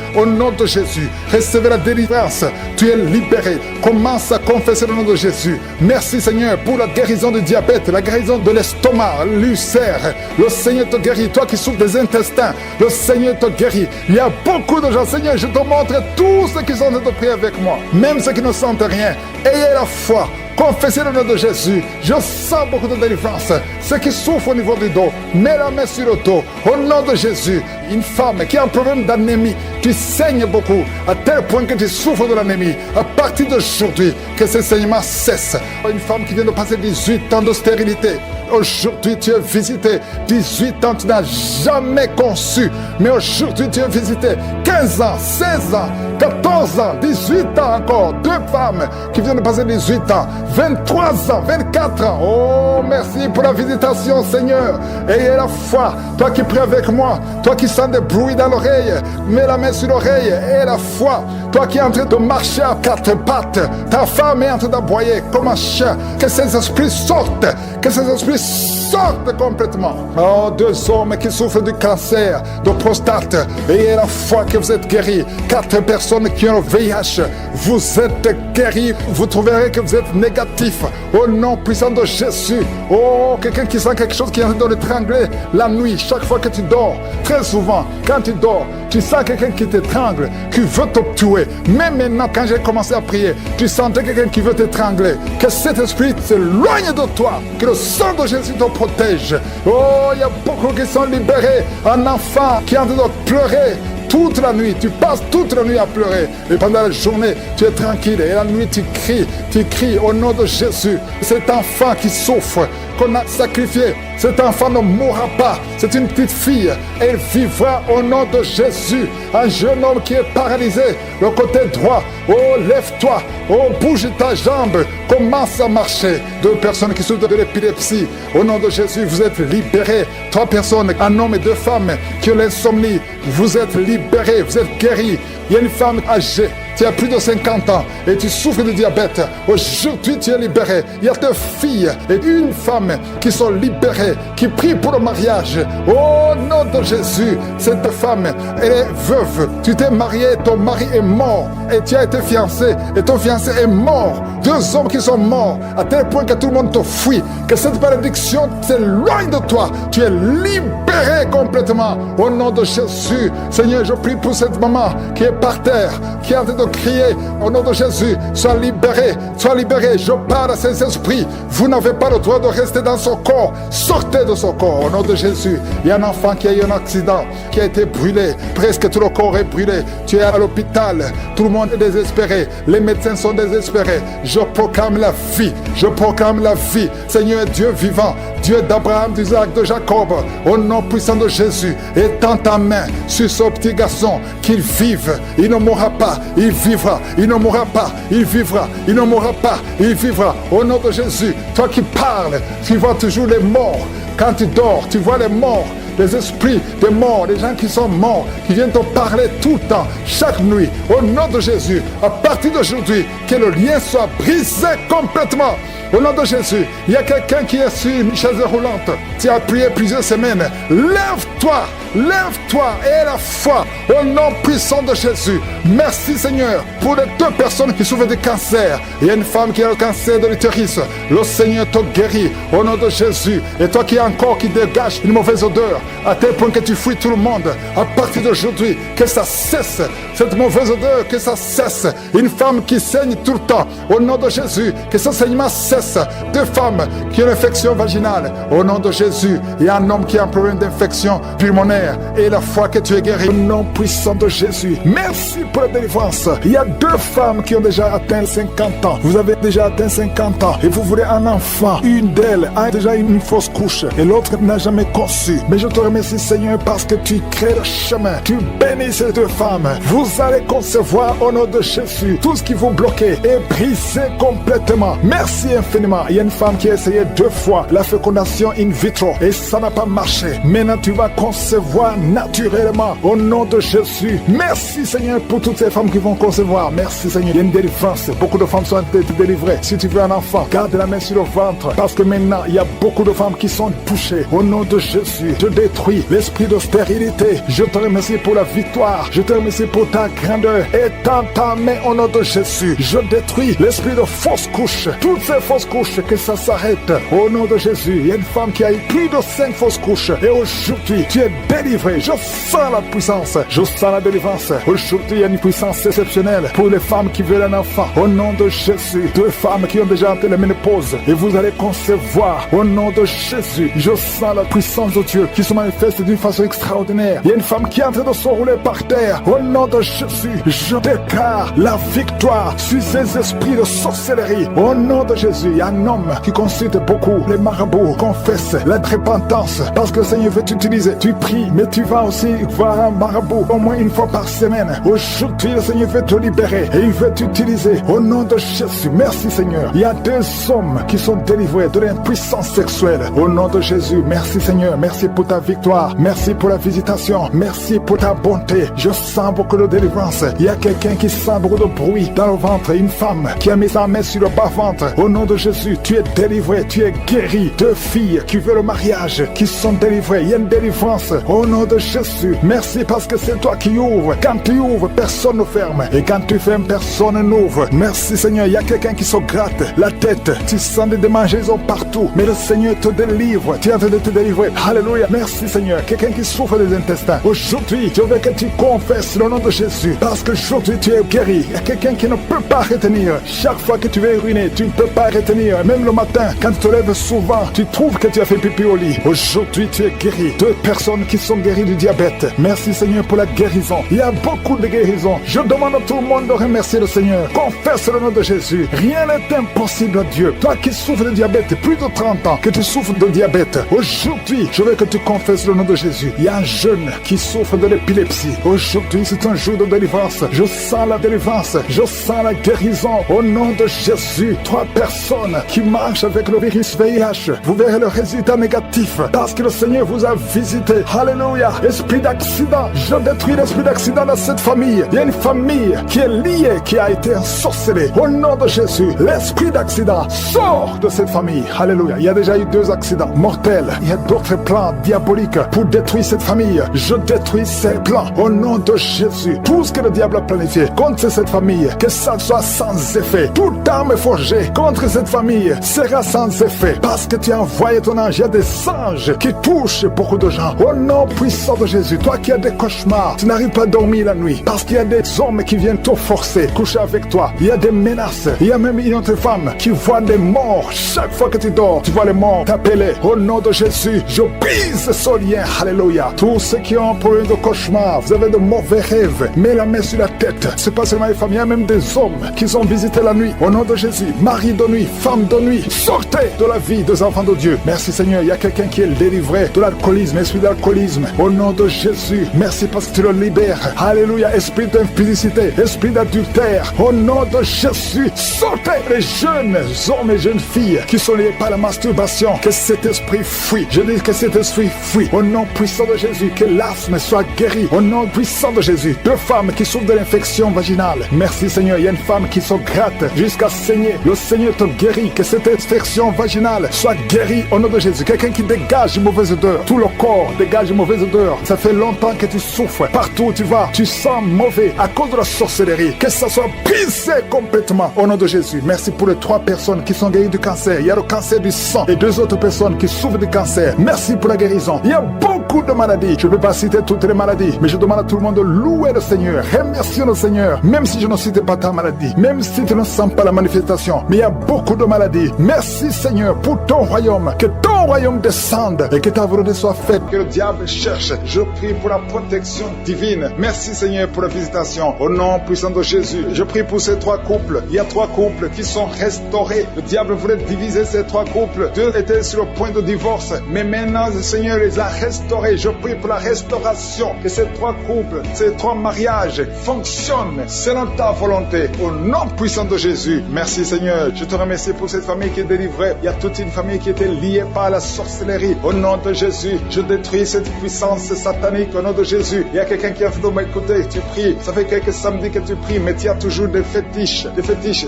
au nom de Jésus. Recevez la délivrance, tu es libéré. Commence à confesser le nom de Jésus. Merci Seigneur pour la guérison du diabète, la guérison de l'estomac, l'ulcère. Le Seigneur te guérit, toi qui souffres des intestins, le Seigneur te guérit. Il y a beaucoup de gens, Seigneur, je te montre tous ceux qui sont en train de prier avec moi, même ceux qui ne sentent rien. Ayez la foi. Confessez le nom de Jésus. Je sens beaucoup de délivrance. Ceux qui souffrent au niveau du dos, mets la main sur le dos. Au nom de Jésus, une femme qui a un problème d'anémie, tu saignes beaucoup, à tel point que tu souffres de l'anémie. À partir d'aujourd'hui, que ce saignement cesse. Une femme qui vient de passer 18 ans de stérilité. Aujourd'hui, tu es visité. 18 ans, tu n'as jamais conçu. Mais aujourd'hui, tu es visité. 15 ans, 16 ans, 14 ans, 18 ans encore. 2 femmes qui viennent de passer 18 ans. 23 ans, 24 ans. Oh, merci pour la visitation, Seigneur. Ayez la foi. Toi qui pries avec moi, toi qui sens des bruits dans l'oreille, mets la main sur l'oreille. Ayez la foi. Toi qui es en train de marcher à 4 pattes, ta femme est en train d'aboyer comme un chien. Que ces esprits sortent. Que ces esprits sortent complètement. Oh, 2 hommes qui souffrent du cancer de prostate. Ayez la foi que vous êtes guéris. 4 personnes qui ont le VIH. Vous êtes guéris. Vous trouverez que vous êtes négatif. Au nom puissant de Jésus. Oh, quelqu'un qui sent quelque chose qui est en train de l'étrangler la nuit. Chaque fois que tu dors, très souvent, quand tu dors, tu sens quelqu'un qui t'étrangle, qui veut te tuer. Même maintenant, quand j'ai commencé à prier, tu sentais quelqu'un qui veut t'étrangler. Que cet esprit s'éloigne de toi. Que le sang de Jésus te protège. Oh, il y a beaucoup qui sont libérés. Un enfant qui est en train de pleurer toute la nuit, tu passes toute la nuit à pleurer. Et pendant la journée, tu es tranquille. Et la nuit, tu cries au nom de Jésus. Cet enfant qui souffre, qu'on a sacrifié, cet enfant ne mourra pas. C'est une petite fille. Elle vivra au nom de Jésus. Un jeune homme qui est paralysé, le côté droit. Oh, lève-toi. Oh, bouge ta jambe. Commence à marcher. 2 personnes qui souffrent de l'épilepsie. Au nom de Jésus, vous êtes libérés. 3 personnes, un homme et 2 femmes qui ont l'insomnie. Vous êtes libérés, vous êtes guéris. Il y a une femme âgée, tu as plus de 50 ans et tu souffres de diabète. Aujourd'hui, tu es libéré. Il y a 2 filles et une femme qui sont libérées, qui prient pour le mariage. Au nom de Jésus, cette femme, elle est veuve. Tu t'es marié, ton mari est mort et tu as été fiancé et ton fiancé est mort. 2 hommes qui sont morts à tel point que tout le monde te fuit. Que cette malédiction s'éloigne de toi. Tu es libéré complètement. Au nom de Jésus, Seigneur, je prie pour cette maman qui est par terre, qui est en train de crier au nom de Jésus, sois libéré, sois libéré. Je parle à ces esprits. Vous n'avez pas le droit de rester dans son corps. Sortez de son corps au nom de Jésus. Il y a un enfant qui a eu un accident, qui a été brûlé. Presque tout le corps est brûlé. Tu es à l'hôpital. Tout le monde est désespéré. Les médecins sont désespérés. Je proclame la vie. Je proclame la vie. Seigneur Dieu vivant, Dieu d'Abraham, d'Isaac, de Jacob, au nom puissant de Jésus, étends ta main sur ce petit garçon, qu'il vive. Il ne mourra pas. Il vivra, il ne mourra pas, il vivra, il ne mourra pas, il vivra. Au nom de Jésus, toi qui parles, tu vois toujours les morts. Quand tu dors, tu vois les morts, les esprits des morts, les gens qui sont morts, qui viennent te parler tout le temps, chaque nuit. Au nom de Jésus, à partir d'aujourd'hui, que le lien soit brisé complètement. Au nom de Jésus, il y a quelqu'un qui est sur une chaise roulante. Tu as prié plusieurs semaines. Lève-toi, lève-toi et la foi au nom puissant de Jésus. Merci Seigneur pour les 2 personnes qui souffrent de cancer. Il y a une femme qui a le cancer de l'utérus. Le Seigneur te guérit au nom de Jésus. Et toi qui as un corps qui dégage une mauvaise odeur, à tel point que tu fuis tout le monde. À partir d'aujourd'hui, que ça cesse, cette mauvaise odeur, que ça cesse. Une femme qui saigne tout le temps, au nom de Jésus, que ce saignement cesse. Deux femmes qui ont une infection vaginale, au nom de Jésus. Il y a un homme qui a un problème d'infection pulmonaire, et la foi que tu es guéri, au nom puissant de Jésus. Merci pour la délivrance. Il y a deux femmes qui ont déjà atteint 50 ans. Vous avez déjà atteint 50 ans et vous voulez un enfant. Une d'elles a déjà une fausse couche et l'autre n'a jamais conçu. Mais je te remercie, Seigneur, parce que tu crées le chemin. Tu bénis ces deux femmes. Vous allez concevoir au nom de Jésus. Tout ce qui vous bloquait est brisé complètement. Merci infiniment. Il y a une femme qui a essayé 2 fois la fécondation in vitro et ça n'a pas marché. Maintenant, tu vas concevoir naturellement au nom de Jésus. Merci, Seigneur, pour toutes ces femmes qui vont concevoir. Merci, Seigneur. Il y a une délivrance. Beaucoup de femmes sont délivrées. Si tu veux un enfant, garde la main sur le ventre parce que maintenant, il y a beaucoup de femmes qui sont touchées. Au nom de Jésus, je détruis l'esprit de stérilité. Je te remercie pour la victoire. Je te remercie pour ta grandeur. Étends ta main au nom de Jésus. Je détruis l'esprit de fausse couche. Toutes ces fausses couches, que ça s'arrête. Au nom de Jésus, il y a une femme qui a eu plus de 5 fausses couches. Et aujourd'hui, tu es délivré. Je sens la puissance. Je sens la délivrance. Aujourd'hui, il y a une puissance exceptionnelle pour les femmes qui veulent un enfant. Au nom de Jésus, 2 femmes qui ont déjà atteint la ménopause. Et vous allez concevoir. Au nom de Jésus, je sens la puissance de Dieu qui se manifeste d'une façon extraordinaire. Il y a une femme qui est en train de se rouler par terre. Au nom de Jésus, je déclare la victoire sur ces esprits de sorcellerie. Au nom de Jésus, il y a un homme qui consulte beaucoup les marabouts, confesse la repentance parce que le Seigneur veut t'utiliser. Tu pries, mais tu vas aussi voir un marabout au moins une fois par semaine. Aujourd'hui, le Seigneur veut te libérer et il veut t'utiliser. Au nom de Jésus, merci Seigneur. Il y a 2 hommes qui sont délivrés de l'impuissance sexuelle. Au nom de Jésus, merci Seigneur. Merci pour ta victoire. Merci pour la visitation. Merci pour ta bonté. Je sens beaucoup de délivrance. Il y a quelqu'un qui sent beaucoup de bruit dans le ventre. Une femme qui a mis sa main sur le bas-ventre. Au nom de Jésus, tu es délivré. Tu es guéri. 2 filles qui veulent le mariage, qui sont délivrées. Il y a une délivrance. Au nom de Jésus, merci parce que c'est toi qui ouvres. Quand tu ouvres, personne ne ferme. Et quand tu fermes, personne n'ouvre. Merci Seigneur. Il y a quelqu'un qui se gratte la tête. Tu sens des démangeaisons partout. Mais le Seigneur te délivre. Tu es en train de te délivrer. Alléluia. Merci Seigneur. Quelqu'un qui souffre des intestins. Aujourd'hui, je veux que tu confesses le nom de Jésus. Parce que aujourd'hui, tu es guéri. Il y a quelqu'un qui ne peut pas retenir. Chaque fois que tu veux uriner, tu ne peux pas retenir. Même le matin, quand tu te lèves souvent, tu trouves que tu as fait pipi au lit. Aujourd'hui, tu es guéri. 2 personnes qui sont guéries du diabète. Merci Seigneur pour la guérison. Il y a beaucoup de guérisons. Je demande à tout le monde de remercier le Seigneur. Confesse le nom de Jésus. Rien n'est impossible à Dieu. Toi qui souffres de diabète, plus de 30 ans que tu souffres de diabète. Aujourd'hui, je veux que tu confesses le nom de Jésus. Il y a un jeune qui souffre de l'épilepsie. Aujourd'hui, c'est un jour de délivrance. Je sens la délivrance. Je sens la guérison. Au nom de Jésus, 3 personnes qui marchent avec le virus VIH. Vous verrez le résultat négatif parce que le Seigneur vous a visité. Alléluia. Esprit d'accident. Je détruis l'esprit d'accident dans cette famille. Il y a une famille qui est liée, qui a été ensorcelée. Au nom de Jésus, l'esprit d'accident sort de cette famille. Alléluia. Il y a déjà eu 2 accidents mortels. Il y a d'autres plans diaboliques pour détruire cette famille. Je détruis ces plans au nom de Jésus. Tout ce que le diable a planifié contre cette famille, que ça soit sans effet. Toute arme forgée contre cette famille sera sans effet parce que tu as envoyé ton ange. Il y a des anges qui touchent beaucoup de gens. Au nom puissant de Jésus, toi qui as des cauchemars, tu n'arrives pas à dormir la nuit parce qu'il y a des hommes qui viennent te forcer, coucher avec toi. Il y a des menaces. Il y a même une autre femme qui voit des morts. Chaque fois que tu dors, tu vois les morts t'appeler. Au nom de Jésus, je brise ce lien. Alléluia. Tous ceux qui ont un problème de cauchemar, vous avez de mauvais rêves, mets la main sur la tête. C'est pas seulement les femmes, il y a même des hommes qui sont visités la nuit. Au nom de Jésus, mari de nuit, femme de nuit, sortez de la vie des enfants de Dieu. Merci Seigneur. Il y a quelqu'un qui est délivré de l'alcoolisme, esprit d'alcoolisme. Au nom de Jésus, merci parce que tu le libères. Alléluia. Esprit d'impudicité, esprit d'adultère. Au nom de Jésus, sortez les jeunes hommes et jeunes filles qui sont liés par la masturbation. Que cet esprit fuit. Je dis que cet esprit fuit. Au nom puissant de Jésus, que l'asthme soit guéri. Au nom puissant de Jésus. 2 femmes qui souffrent de l'infection vaginale. Merci Seigneur. Il y a une femme qui se gratte jusqu'à saigner. Le Seigneur te guérit. Que cette infection vaginale soit guérie au nom de Jésus. Quelqu'un qui dégage une mauvaise odeur. Tout le corps dégage une mauvaise odeur. Ça fait longtemps que tu souffres. Partout où tu vas, tu sens mauvais à cause de la sorcellerie. Que ça soit brisé complètement au nom de Jésus. Merci pour les 3 personnes qui sont guéries du cancer. Il y a le cancer du sang et 2 autres personnes qui souffrent du cancer. Merci pour la guérison. l'inflammation. Il y a beaucoup de maladies. Je ne peux pas citer toutes les maladies, mais je demande à tout le monde de louer le Seigneur. Remercier le Seigneur, même si je ne cite pas ta maladie, même si tu ne sens pas la manifestation. Mais il y a beaucoup de maladies. Merci Seigneur pour ton royaume. Que ton royaume descende et que ta volonté soit faite. Que le diable cherche. Je prie pour la protection divine. Merci Seigneur pour la visitation. Au nom puissant de Jésus, je prie pour ces 3 couples. Il y a 3 couples qui sont restaurés. Le diable voulait diviser ces 3 couples. 2 étaient sur le point de divorce. Mais maintenant, le Seigneur les a restaurés. Je prie pour la restauration. Que ces 3 couples, ces 3 mariages fonctionnent selon ta volonté. Au nom puissant de Jésus. Merci Seigneur. Je te remercie pour cette famille qui est délivrée. Il y a toute une famille qui était liée par la sorcellerie. Au nom de Jésus, je détruis cette puissance satanique. Au nom de Jésus, il y a quelqu'un qui a fait de m'écouter. Tu pries. Ça fait quelques samedis que tu pries, mais tu as toujours des fétiches,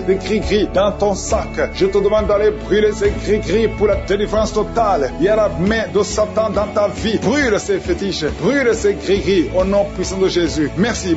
des gris-gris dans ton sac. Je te demande d'aller brûler ces gris-gris pour la délivrance totale. Il y a la main de Satan dans ta vie. Brûle ces fétiches, brûle ces gris-gris au nom puissant de Jésus. Merci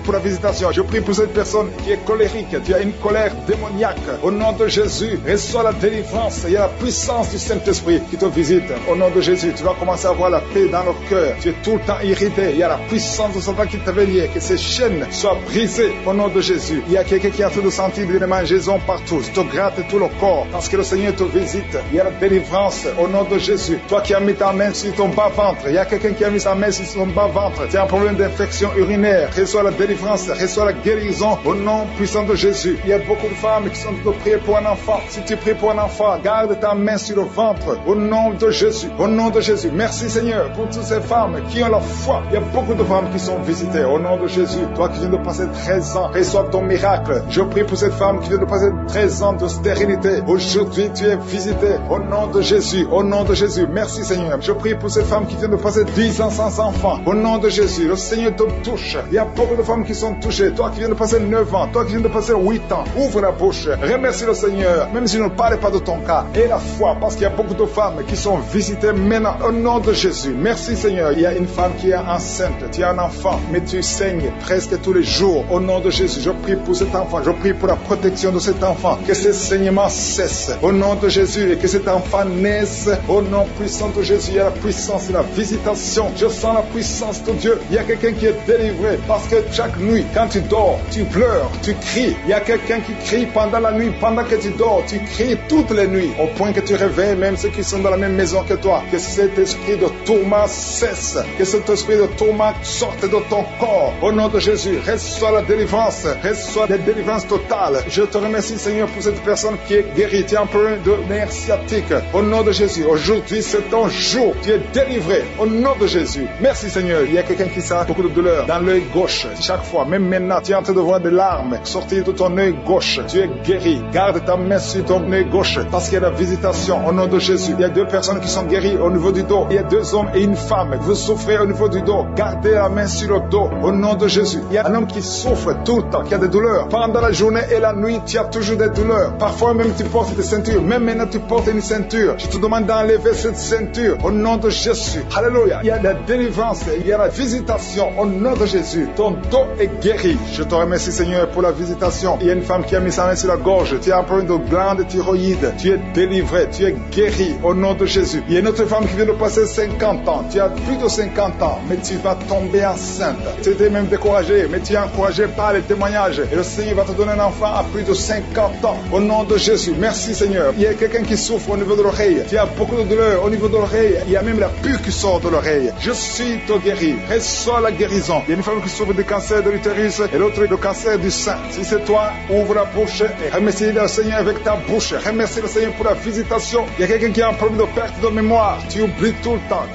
pour la visitation. Je prie pour cette personne qui est colérique. Tu as une colère démoniaque. Au nom de Jésus, reçois la délivrance. Il y a la puissance du Saint-Esprit qui te visite. Au nom de Jésus, tu vas commencer à avoir la paix dans le cœur. Tu es tout le temps irrité. Il y a la puissance de Satan qui t'avait lié. Que ces chaînes soient brisées au nom de Jésus. Il y a quelqu'un qui a fait de sentir des mangeaisons partout. Tu te grattes tout le corps parce que le Seigneur te visite. Il y a la délivrance au nom de Jésus. Toi qui as mis ta main sur ton bas-ventre, il y a quelqu'un qui a mis sa main sur son bas-ventre. Tu as un problème d'infection urinaire. Reçois la délivrance, reçois la guérison au nom puissant de Jésus. Il y a beaucoup de femmes qui sont de prier pour un enfant. Si tu pries pour un enfant, garde ta main sur le ventre au nom de Jésus. Au nom de Jésus. Merci Seigneur pour toutes ces femmes qui ont la foi. Il y a beaucoup de femmes qui sont visitées au nom de Jésus. Toi qui viens de passer 13 ans, reçois ton miracle. Je prie pour cette femme qui vient de passer 13 ans de stérilité. Aujourd'hui, tu es visité au nom de Jésus. Au nom de Jésus. Merci Seigneur. Je prie pour cette femme qui vient de passer 10 ans sans enfant. Au nom de Jésus. Le Seigneur te touche. Il y a beaucoup de femmes qui sont touchées. Toi qui viens de passer 9 ans. Toi qui viens de passer 8 ans. Ouvre la bouche. Remercie le Seigneur. Même si je ne parle pas de ton cas. Et la foi. Parce qu'il y a beaucoup de femmes qui sont visitées maintenant. Au nom de Jésus. Merci Seigneur. Il y a une femme qui est enceinte. Tu as un enfant. Mais tu saignes presque tous les jours. Au nom de Jésus. Je prie pour cet enfant. Je prie pour la protection de cet enfant. Que ces saignements cessent. Au nom de Jésus. Et que cet enfant naisse. Au nom puissant de Jésus. Il y a la puissance de la visitation. Je sens la puissance de Dieu. Il y a quelqu'un qui est délivré. Parce que chaque nuit, quand tu dors, tu pleures, tu cries. Il y a quelqu'un qui crie pendant la nuit. Pendant que tu dors, tu cries toutes les nuits. Au point que tu réveilles même ceux qui sont dans la même maison que toi. Que cet esprit de tourment cesse. Que cet esprit de tourment sorte de ton corps. Au nom de Jésus, reçois la délivrance. Reçois la délivrance totale. Je te remercie Seigneur pour cette personne qui est guérie. Tu as un problème de nerf sciatique. Au nom de Jésus, aujourd'hui c'est ton jour. Tu es délivré. Au nom de Jésus. Merci Seigneur. Il y a quelqu'un qui sent beaucoup de douleur dans l'œil gauche. Chaque fois, même maintenant, tu es en train de voir des larmes sortir de ton œil gauche. Tu es guéri. Garde ta main sur ton œil gauche parce qu'il y a la visitation. Au nom de Jésus. Il y a 2 personnes qui sont guéries au niveau du dos. Il y a 2 hommes et une femme. Vous souffrez au niveau du dos. Gardez la main sur le dos. Au nom de Jésus. Il y a un homme qui souffre tout le temps, qui a des douleurs. Pendant la journée et la nuit, tu as toujours des douleurs. Parfois même tu portes des ceintures. Même maintenant tu portes une ceinture. Je te demande d'enlever cette ceinture. Au nom de Jésus. Alléluia. Il y a la délivrance. Il y a la visitation. Au nom de Jésus. Ton dos est guéri. Je te remercie Seigneur pour la visitation. Il y a une femme qui a mis sa main sur la gorge. Tu as un problème de glande thyroïde. Tu es délivré. Tu es guéri. Au nom de Jésus. Il y a une autre femme qui vient de passer 50 ans. Tu as plus de 50 ans. Mais tu vas tomber enceinte. Tu étais même découragé. Mais tu es encouragé par les témoignages. Et le Seigneur va te donner un enfant à plus de 50 ans. Au nom de Jésus. Merci Seigneur. Il y a quelqu'un qui souffre au niveau de l'oreille. Tu as beaucoup de douleur au niveau de l'oreille. Il y a même la pus qui sort de l'oreille. Je suis te guéri. Reçois la guérison. Il y a une femme qui souffre du cancer de l'utérus et l'autre du cancer du sein. Si c'est toi, ouvre la bouche et remercie le Seigneur avec ta bouche. Remercie le Seigneur pour la visitation. Il y a quelqu'un qui a un problème de perte de mémoire. Tu oublies tout le temps.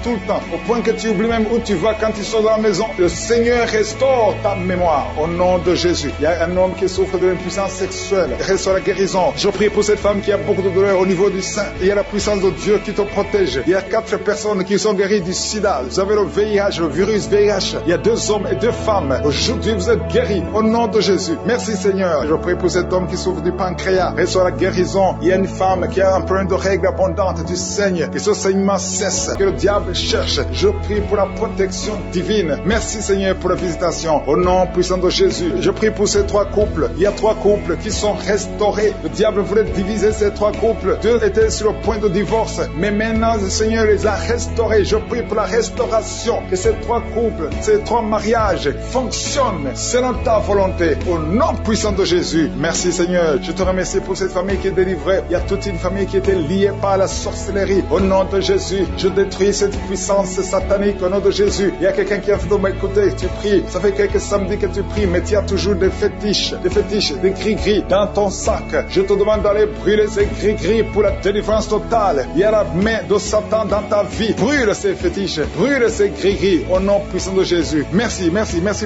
Au point que tu oublies même où tu vas quand tu sors de la maison. Le Seigneur restaure ta mémoire. Au nom de Jésus. Il y a un homme qui souffre de l'impuissance sexuelle. Reçois la guérison. Je prie pour cette femme qui a beaucoup de douleur au niveau du sein. Il y a la puissance de Dieu qui te protège. Il y a 4 personnes qui sont guéries du sida. Vous avez le VIH, le virus VIH. Il y a 2 hommes et 2 femmes. Aujourd'hui, vous êtes guéris au nom de Jésus. Merci Seigneur. Je prie pour cet homme qui souffre du pancréas. Reçois la guérison. Il y a une femme qui a un problème de règles abondantes. tu saignes, que ce saignement cesse, que le diable cherche. Je prie pour la protection divine. Merci Seigneur pour la visitation. Au nom puissant de Jésus, je prie pour ces 3 couples. Il y a 3 couples qui sont restaurés. Le diable voulait diviser ces 3 couples. 2 étaient sur le point de divorce, mais maintenant le Seigneur les a restaurés. Je prie pour la restauration, que ces 3 couples, ces 3 mariages fonctionnent selon ta volonté. Au nom puissant de Jésus, merci Seigneur. Je te remercie pour cette famille qui est délivrée. Il y a toute une famille qui était liée par la sorcellerie. Au nom de Jésus, je détruis cette puissance satanique. Au nom de Jésus, il y a quelqu'un qui a fait de m'écouter. Tu pries, ça fait quelques samedis que tu pries, mais tu as toujours des fétiches, des gris-gris dans ton sac. Je te demande d'aller brûler ces gris-gris pour la délivrance totale. Il y a la main de Satan dans ta vie. Brûle ces fétiches, brûle ces gris-gris au nom puissant de Jésus. Merci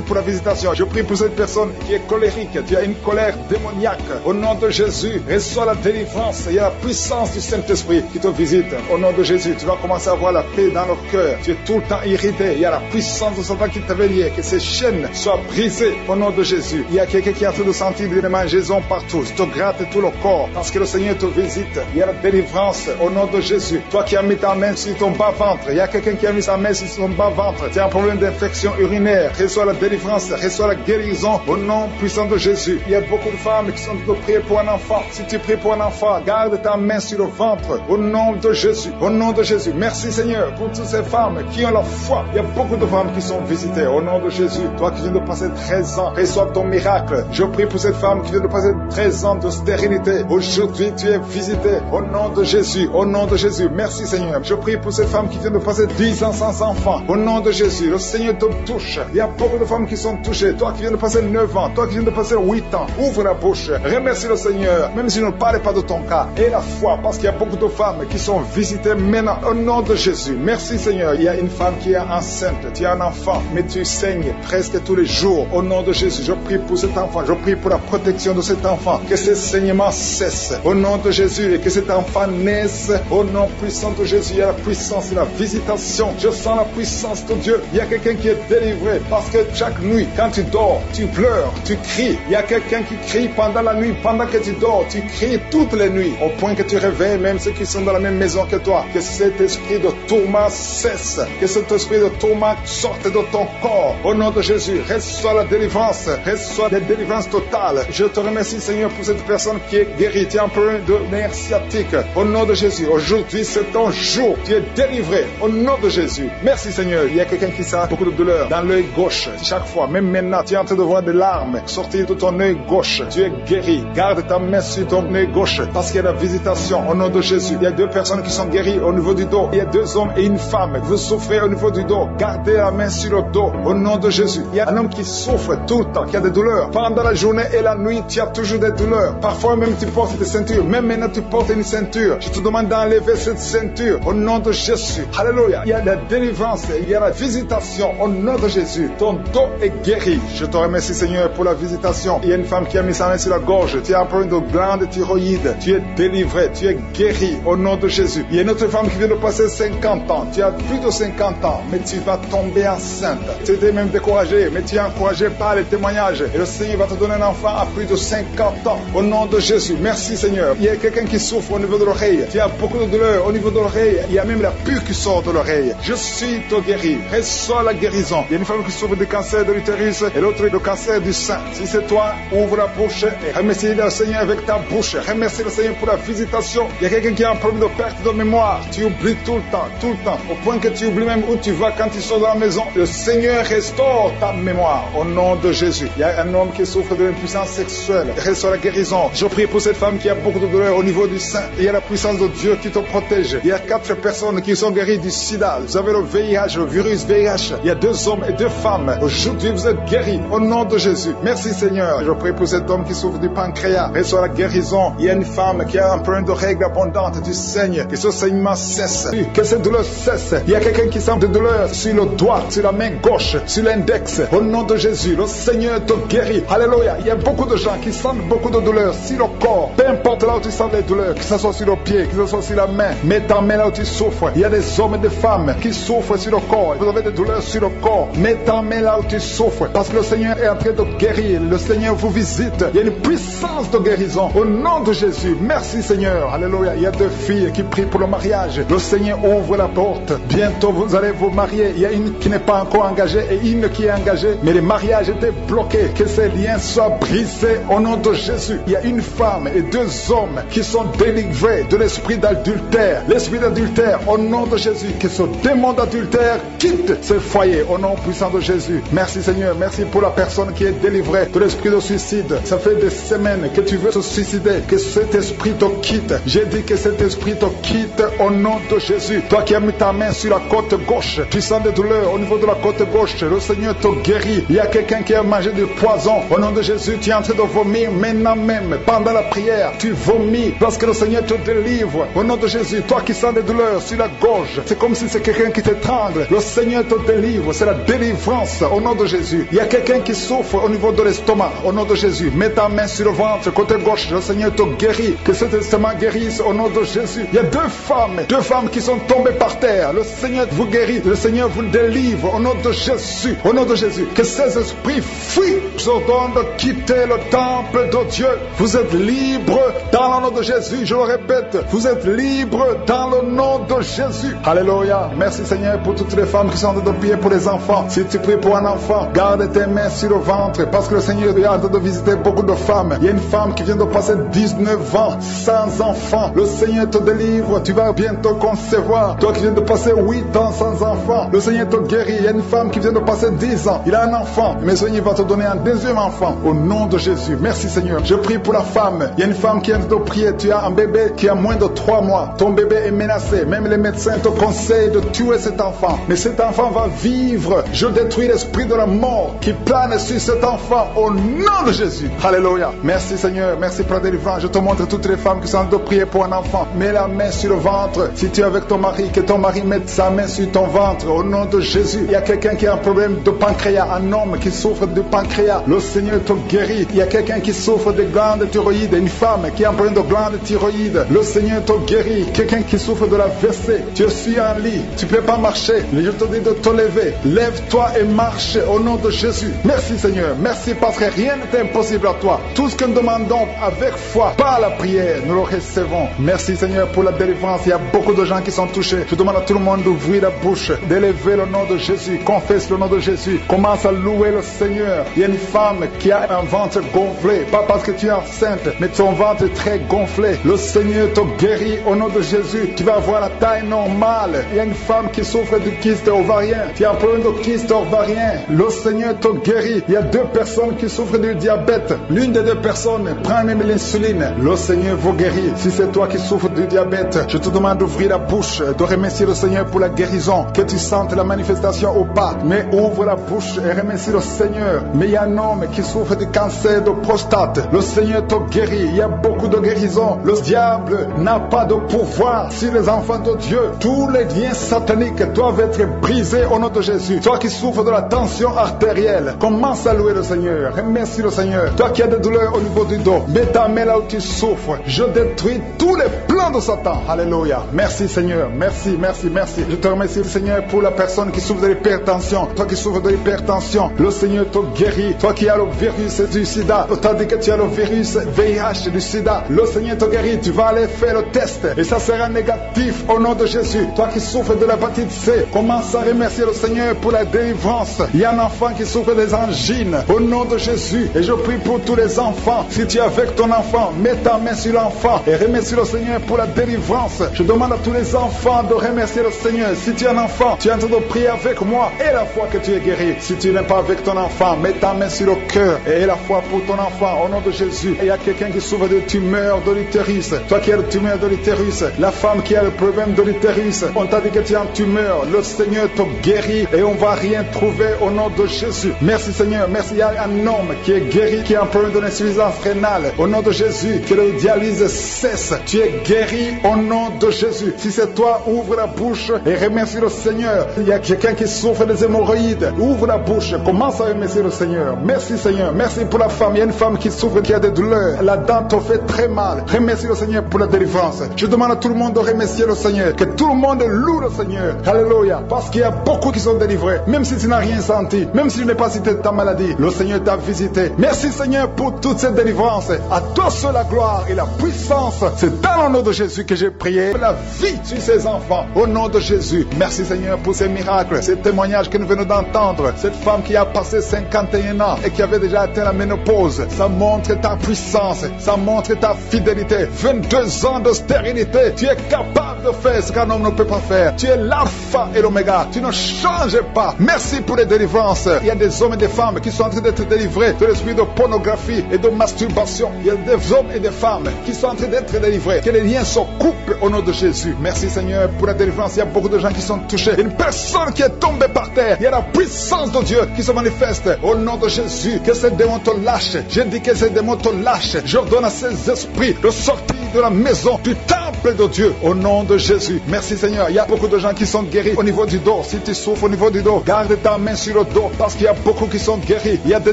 pour la visitation. Je prie pour cette personne qui est colérique. Tu as une colère démoniaque. Au nom de Jésus, reçois la délivrance. Il y a la puissance du Saint-Esprit qui te visite. Au nom de Jésus, tu vas commencer à avoir la paix dans le cœur. Tu es tout le temps irrité. Il y a la puissance de Satan qui t'avait lié. Que ces chaînes soient brisées au nom de Jésus. Il y a quelqu'un qui est en train de sentir des démangeaisons partout. Tu te grattes tout le corps parce que le Seigneur te visite. Il y a la délivrance au nom de Jésus. Toi qui as mis ta main sur ton bas-ventre, il y a quelqu'un qui a mis sa main sur son bas-ventre. Tu as un problème d'infection urinaire. Reçois la délivrance, reçois la guérison au nom puissant de Jésus. Il y a beaucoup de femmes qui sont en train de prier pour un enfant. Si tu pries pour un enfant, garde ta main sur le ventre au nom de Jésus. Au nom de Jésus. Merci Seigneur pour toutes ces femmes qui ont la foi. Il y a beaucoup de femmes qui sont visitées au nom de Jésus. Toi qui viens de passer 13 ans, reçois ton miracle. Je prie pour cette femme qui vient de passer 13 ans de stérilité. Aujourd'hui, tu es visité au nom de Jésus. Au nom de Jésus. Merci Seigneur. Je prie pour cette femme qui vient de passer 10 ans sans enfant. Au nom de Jésus. Le Seigneur te touche. Il y a beaucoup de femmes qui sont touchées. Toi qui viens de passer 9 ans. Toi qui viens de passer 8 ans. Ouvre la bouche. Remercie le Seigneur. Même si je ne parle pas de ton cas. Et la foi. Parce qu'il y a beaucoup de femmes qui sont visitées maintenant. Au nom de Jésus. Merci Seigneur. Il y a une femme qui est enceinte. Tu as un enfant. Mais tu saignes presque tous les jours. Au nom de Jésus. Je prie pour cet enfant. Je prie pour la protection de cet enfant. Que ce saignement cesse. Au nom de Jésus. Et que cet enfant naisse. Au nom puissant de Jésus. Il y a la puissance et la visitation. Je sens la puissance de Dieu. Il y a quelqu'un qui est délivré. Parce que chaque nuit, quand tu dors, tu pleures, tu cries. Il y a quelqu'un qui crie pendant la nuit. Pendant que tu dors, tu cries toutes les nuits. Au point que tu réveilles même ceux qui sont dans la même maison que toi. Que cet esprit de tourment cesse. Que cet esprit de tourment sorte de ton corps. Au nom de Jésus, reçois la délivrance. Reçois la délivrance totale. Je te remercie Seigneur pour cette personne qui est guérie. Tu as un problème de nerf sciatique. Au nom de Jésus, aujourd'hui c'est ton jour. Tu es délivré. Au nom de Jésus. Merci Seigneur. Il y a quelqu'un qui sent beaucoup de douleur dans l'œil gauche. Chaque fois, même maintenant, tu es en train de voir des larmes sortir de ton œil gauche. Tu es guéri. Garde ta main sur ton œil gauche parce qu'il y a la visitation au nom de Jésus. Il y a 2 personnes qui sont guéries au niveau du dos. Il y a 2 hommes et une femme. Vous souffrez au niveau du dos. Gardez la main sur le dos au nom de Jésus. Il y a un homme qui souffre tout le temps, qui a des douleurs. Pendant la journée et la nuit, tu as toujours des douleurs. Parfois même tu portes des ceintures. Même maintenant tu portes une ceinture. Je te demande d'enlever cette ceinture au nom de Jésus. Alléluia. Il y a la délivrance. Il y a la visitation au nom de Jésus. Ton dos est guéri. Je te remercie Seigneur pour la visitation. Il y a une femme qui a mis sa main sur la gorge. Tu as un problème de glande thyroïde. Tu es délivré. Tu es guéri au nom de Jésus. Il y a une autre femme qui vient de passer 50 ans. Tu as plus de 50 ans, mais tu vas tomber enceinte. Tu étais même découragé, mais tu es encouragé par les témoignages. Et le Seigneur va te donner un enfant à plus de 50 ans. Au nom de Jésus. Merci Seigneur. Il y a quelqu'un qui souffre au niveau de l'oreille. Tu as beaucoup de douleur au niveau de l'oreille. Il y a même la pus qui sort de l'oreille. Je suis te guéri. Reçois la guérison. Il y a une femme qui souffre du cancer de l'utérus et l'autre du cancer du sein. Si c'est toi, ouvre la bouche et remercie le Seigneur avec ta bouche. Remercie le Seigneur pour la visitation. Il y a quelqu'un qui a un problème de perte de mémoire. Tu oublies tout le temps, au point que tu oublies même où tu vas quand tu sors de la maison. Le Seigneur restaure ta mémoire au nom de Jésus. Il y a un homme qui souffre de l'impuissance sexuelle. Reçois la guérison. Je prie pour cette femme qui a beaucoup de douleur au niveau du sein. Il y a la puissance de Dieu qui te protège. Il y a 4 personnes qui sont guéries du sida. Vous avez le VIH, le virus VIH. Il y a 2 hommes et 2 femmes. Aujourd'hui, vous êtes guéris au nom de Jésus. Merci Seigneur. Je prie pour cet homme qui souffre du pancréas. Reçois la guérison. Il y a une femme qui a un problème de règles abondantes. Tu saignes. Que ce saignement cesse. Que cette douleur cesse. Il y a quelqu'un qui sent de douleur sur le doigt, sur la main gauche, sur l'index. Au nom de Jésus, le Seigneur te guérit. Alléluia. Il y a beaucoup de gens qui sentent beaucoup de douleur sur le corps. Peu importe là où tu sens les douleurs, que ce soit sur le pied, que ce soit sur la main. Mets ta main là où tu souffres. Il y a des hommes et des femmes qui souffrent sur le corps. Vous avez des douleurs sur le corps. Mets ta main là où tu souffres. Parce que le Seigneur est en train de guérir. Le Seigneur vous visite. Il y a une puissance de guérison. Au nom de Jésus. Merci Seigneur. Alléluia. Il y a 2 filles qui prie pour le mariage. Le Seigneur ouvre la porte. Bientôt vous allez vous marier. Il y a une qui n'est pas encore engagée et une qui est engagée. Mais le mariage était bloqué. Que ces liens soient brisés au nom de Jésus. Il y a une femme et 2 hommes qui sont délivrés de l'esprit d'adultère. L'esprit d'adultère au nom de Jésus. Que ce démon d'adultère quitte ce foyer au nom puissant de Jésus. Merci Seigneur. Merci pour la personne qui est délivrée de l'esprit de suicide. Ça fait des semaines que tu veux te suicider. Que cet esprit te quitte. J'ai dit que cet esprit te quitte au nom de Jésus. Toi qui as mis ta main sur la côte gauche, tu sens des douleurs au niveau de la côte gauche. Le Seigneur te guérit. Il y a quelqu'un qui a mangé du poison. Au nom de Jésus, tu es en train de vomir maintenant même. Pendant la prière, tu vomis parce que le Seigneur te délivre. Au nom de Jésus, toi qui sens des douleurs sur la gorge, c'est comme si c'est quelqu'un qui t'étrangle. Le Seigneur te délivre. C'est la délivrance au nom de Jésus. Il y a quelqu'un qui souffre au niveau de l'estomac. Au nom de Jésus, mets ta main sur le ventre, côté gauche. Le Seigneur te guérit. Que cet estomac guérisse au nom de Jésus. Il y a 2 femmes qui sont tombées par terre. Le Seigneur vous guérit. Le Seigneur vous délivre au nom de Jésus. Au nom de Jésus. Que ces esprits fuient. Je ordonne de quitter le temple de Dieu. Vous êtes libres dans le nom de Jésus. Je le répète. Vous êtes libres dans le nom de Jésus. Alléluia. Merci Seigneur pour toutes les femmes qui sont en train de prier pour les enfants. Si tu pries pour un enfant, garde tes mains sur le ventre parce que le Seigneur est en train de visiter beaucoup de femmes. Il y a une femme qui vient de passer 19 ans sans enfant. Le Seigneur te délivre. Tu vas bientôt concevoir. Toi qui viens de passer 8 ans sans enfant, le Seigneur te guérit. Il y a une femme qui vient de passer 10 ans. Il a un enfant. Mais le Seigneur va te donner un 2e enfant au nom de Jésus. Merci Seigneur. Je prie pour la femme. Il y a une femme qui vient de prier. Tu as un bébé qui a moins de 3 mois. Ton bébé est menacé. Même les médecins te conseillent de tuer cet enfant. Mais cet enfant va vivre. Je détruis l'esprit de la mort qui plane sur cet enfant au nom de Jésus. Alléluia. Merci Seigneur. Merci pour la délivrance. Je te montre toutes les femmes qui sont en train de prier pour un enfant. Mets la main sur le ventre. Si tu es avec ton mari, que ton mari mette sa main sur ton ventre au nom de Jésus. Il y a quelqu'un qui a un problème de pancréas, un homme qui souffre de pancréas. Le Seigneur te guérit. Il y a quelqu'un qui souffre de glande thyroïde, une femme qui a un problème de glande thyroïde. Le Seigneur te guérit. Quelqu'un qui souffre de la WC. Tu es sur un lit. Tu ne peux pas marcher. Je te dis de te lever. Lève-toi et marche au nom de Jésus. Merci Seigneur. Merci parce que rien n'est impossible à toi. Tout ce que nous demandons avec foi, par la prière, nous le recevons. Merci Seigneur pour la délivrance. Il y a beaucoup de gens qui sont touchés. Je demande à tout le monde d'ouvrir la bouche, d'élever le nom de Jésus. Confesse le nom de Jésus. Commence à louer le Seigneur. Il y a une femme qui a un ventre gonflé. Pas parce que tu es enceinte, mais ton ventre est très gonflé. Le Seigneur te guérit au nom de Jésus. Tu vas avoir la taille normale. Il y a une femme qui souffre de kyste ovarien. Tu as un problème de kyste ovarien. Le Seigneur te guérit. Il y a 2 personnes qui souffrent du diabète. L'une des 2 personnes prend même l'insuline. Le Seigneur vous guérit. Si c'est toi qui souffres du diabète, je te demande d'ouvrir la bouche, de remercier le Seigneur pour la guérison. Que tu sentes la manifestation au pas. Mais ouvre la bouche et remercie le Seigneur. Mais il y a un homme qui souffre du cancer de prostate. Le Seigneur te guérit. Il y a beaucoup de guérisons. Le diable n'a pas de pouvoir sur les enfants de Dieu. Tous les liens sataniques doivent être brisés au nom de Jésus. Toi qui souffres de la tension artérielle, commence à louer le Seigneur. Remercie le Seigneur. Toi qui as des douleurs au niveau du dos, mets ta main là où tu souffres. Je détruis tous les plans de Satan. Alléluia. Merci Seigneur. Merci, merci, merci. Je te remercie Seigneur pour la personne qui souffre de l'hypertension. Toi qui souffres de l'hypertension, le Seigneur te guérit. Toi qui as le virus du sida, on t'a dit que tu as le virus VIH du sida, le Seigneur te guérit. Tu vas aller faire le test et ça sera négatif au nom de Jésus. Toi qui souffres de l'hépatite C, commence à remercier le Seigneur pour la délivrance. Il y a un enfant qui souffre des angines au nom de Jésus et je prie pour tous les enfants. Si tu es avec ton enfant, mets ta main sur l'enfant et remercie le Seigneur pour la délivrance. Je demande à tous les enfants de remercier le Seigneur. Si tu es un enfant, tu es en train de prier avec moi et la foi que tu es guéri. Si tu n'es pas avec ton enfant, mets ta main sur le cœur et la foi pour ton enfant au nom de Jésus. Et il y a quelqu'un qui souffre de tumeur de l'utérus. Toi qui as le tumeur de l'utérus, la femme qui a le problème de l'utérus, on t'a dit que tu as une tumeur. Le Seigneur te guérit et on va rien trouver au nom de Jésus. Merci Seigneur. Merci. Il y a un homme qui est guéri, qui a un problème de l'insuffisance rénale. Au nom de Jésus, que le dialyse cesse. Tu es guéri au nom de Jésus. Si c'est toi, ouvre la bouche et remercie le Seigneur. Il y a quelqu'un qui souffre des hémorroïdes. Ouvre la bouche. Commence à remercier le Seigneur. Merci Seigneur. Merci pour la femme. Il y a une femme qui souffre, qui a des douleurs. La dent te fait très mal. Remercie le Seigneur pour la délivrance. Je demande à tout le monde de remercier le Seigneur. Que tout le monde loue le Seigneur. Alléluia. Parce qu'il y a beaucoup qui sont délivrés. Même si tu n'as rien senti. Même si tu n'es pas cité de ta maladie. Le Seigneur t'a visité. Merci Seigneur pour toute cette délivrance. À toi seul la gloire et la puissance. C'est dans le nom de Jésus. Jésus que j'ai prié. La vie sur ces enfants. Au nom de Jésus. Merci Seigneur pour ces miracles, ces témoignages que nous venons d'entendre. Cette femme qui a passé 51 ans et qui avait déjà atteint la ménopause. Ça montre ta puissance. Ça montre ta fidélité. 22 ans de stérilité. Tu es capable de faire ce qu'un homme ne peut pas faire. Tu es l'alpha et l'oméga. Tu ne changes pas. Merci pour les délivrances. Il y a des hommes et des femmes qui sont en train d'être délivrés de l'esprit de pornographie et de masturbation. Il y a des hommes et des femmes qui sont en train d'être délivrés. Que les liens se coupent au nom de Jésus. Merci Seigneur pour la délivrance. Il y a beaucoup de gens qui sont touchés. Une personne qui est tombée par terre. Il y a la puissance de Dieu qui se manifeste au nom de Jésus. Que ces démons te lâchent. Je dis que ces démons te lâchent. J'ordonne à ces esprits de sortir de la maison du temple de Dieu au nom de Jésus. Merci Seigneur. Il y a beaucoup de gens qui sont guéris au niveau du dos. Si tu souffres au niveau du dos, garde ta main sur le dos parce qu'il y a beaucoup qui sont guéris. Il y a des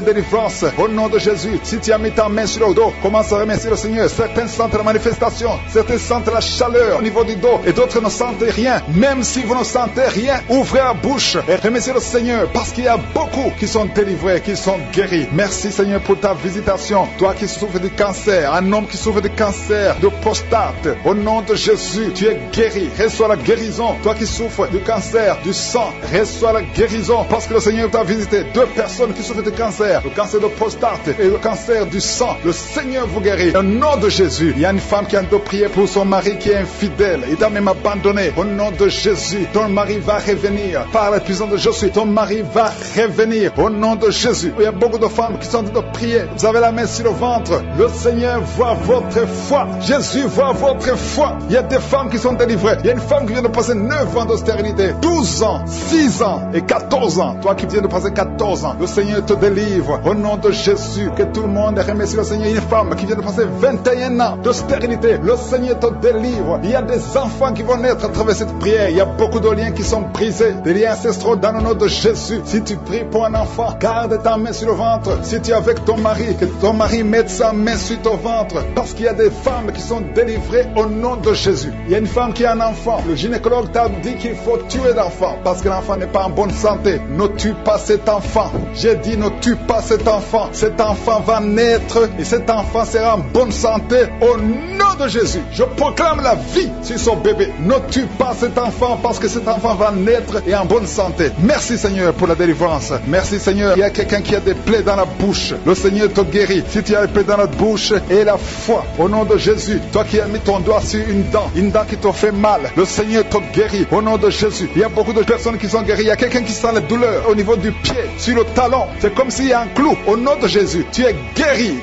délivrances au nom de Jésus. Si tu as mis ta main sur le dos, commence à remercier le Seigneur. Certains sentent la manifestation, certains sentent la chaleur au niveau du dos et d'autres ne sentent rien. Même si vous ne sentez rien, ouvrez la bouche et remerciez le Seigneur parce qu'il y a beaucoup qui sont délivrés, qui sont guéris. Merci Seigneur pour ta visitation. Toi qui souffres du cancer, un homme qui souffre du cancer de prostate, au nom de Jésus, tu es guéri. Reçois la guérison. Toi qui souffres du cancer du sang, reçois la guérison parce que le Seigneur t'a visité. Deux personnes qui souffrent du cancer, le cancer de prostate et le cancer du sang. Le Seigneur vous guérit. Au nom de Jésus, il y a une femme qui a de prier pour son mari qui est infidèle. Il t'a même abandonné. Au nom de Jésus, ton mari va revenir. Par la puissance de Jésus, ton mari va revenir. Au nom de Jésus. Il y a beaucoup de femmes qui sont en train de prier. Vous avez la main sur le ventre. Le Seigneur voit votre foi. Jésus voit votre foi. Il y a des femmes qui sont délivrées. Il y a une femme qui vient de passer 9 ans de stérilité, 12 ans, 6 ans et 14 ans. Toi qui viens de passer 14 ans, le Seigneur te délivre. Au nom de Jésus, que tout le monde remercie le Seigneur. Une femme qui vient de passer 21 ans de stérilité, le Seigneur te délivre. Il y a des enfants qui vont naître à travers cette prière. Il y a beaucoup de liens qui sont brisés, des liens ancestraux dans le nom de Jésus. Si tu pries pour un enfant, garde ta main sur le ventre. Si tu es avec ton mari, que ton mari mette sa main sur ton ventre. Parce qu'il y a des femmes qui sont délivrées au nom de Jésus. Il y a une femme qui a un enfant. Le gynécologue t'a dit qu'il faut tuer l'enfant parce que l'enfant n'est pas en bonne santé. Ne tue pas cet enfant. J'ai dit ne tue pas cet enfant. Cet enfant va naître et cet enfant sera en bonne santé au nom de Jésus. Je proclame la vie sur son bébé. Ne tue pas cet enfant parce que cet enfant va naître et en bonne santé. Merci Seigneur pour la délivrance. Merci Seigneur. Il y a quelqu'un qui a des plaies dans la bouche. Le Seigneur te guérit. Si tu as des plaies dans la bouche et la foi au nom de Jésus. Toi qui as mis ton doigt sur une dent qui te fait mal, le Seigneur te guérit au nom de Jésus. Il y a beaucoup de personnes qui sont guéries. Il y a quelqu'un qui sent la douleur au niveau du pied, sur le talon. C'est comme s'il y a un clou. Au nom de Jésus, tu es guéri.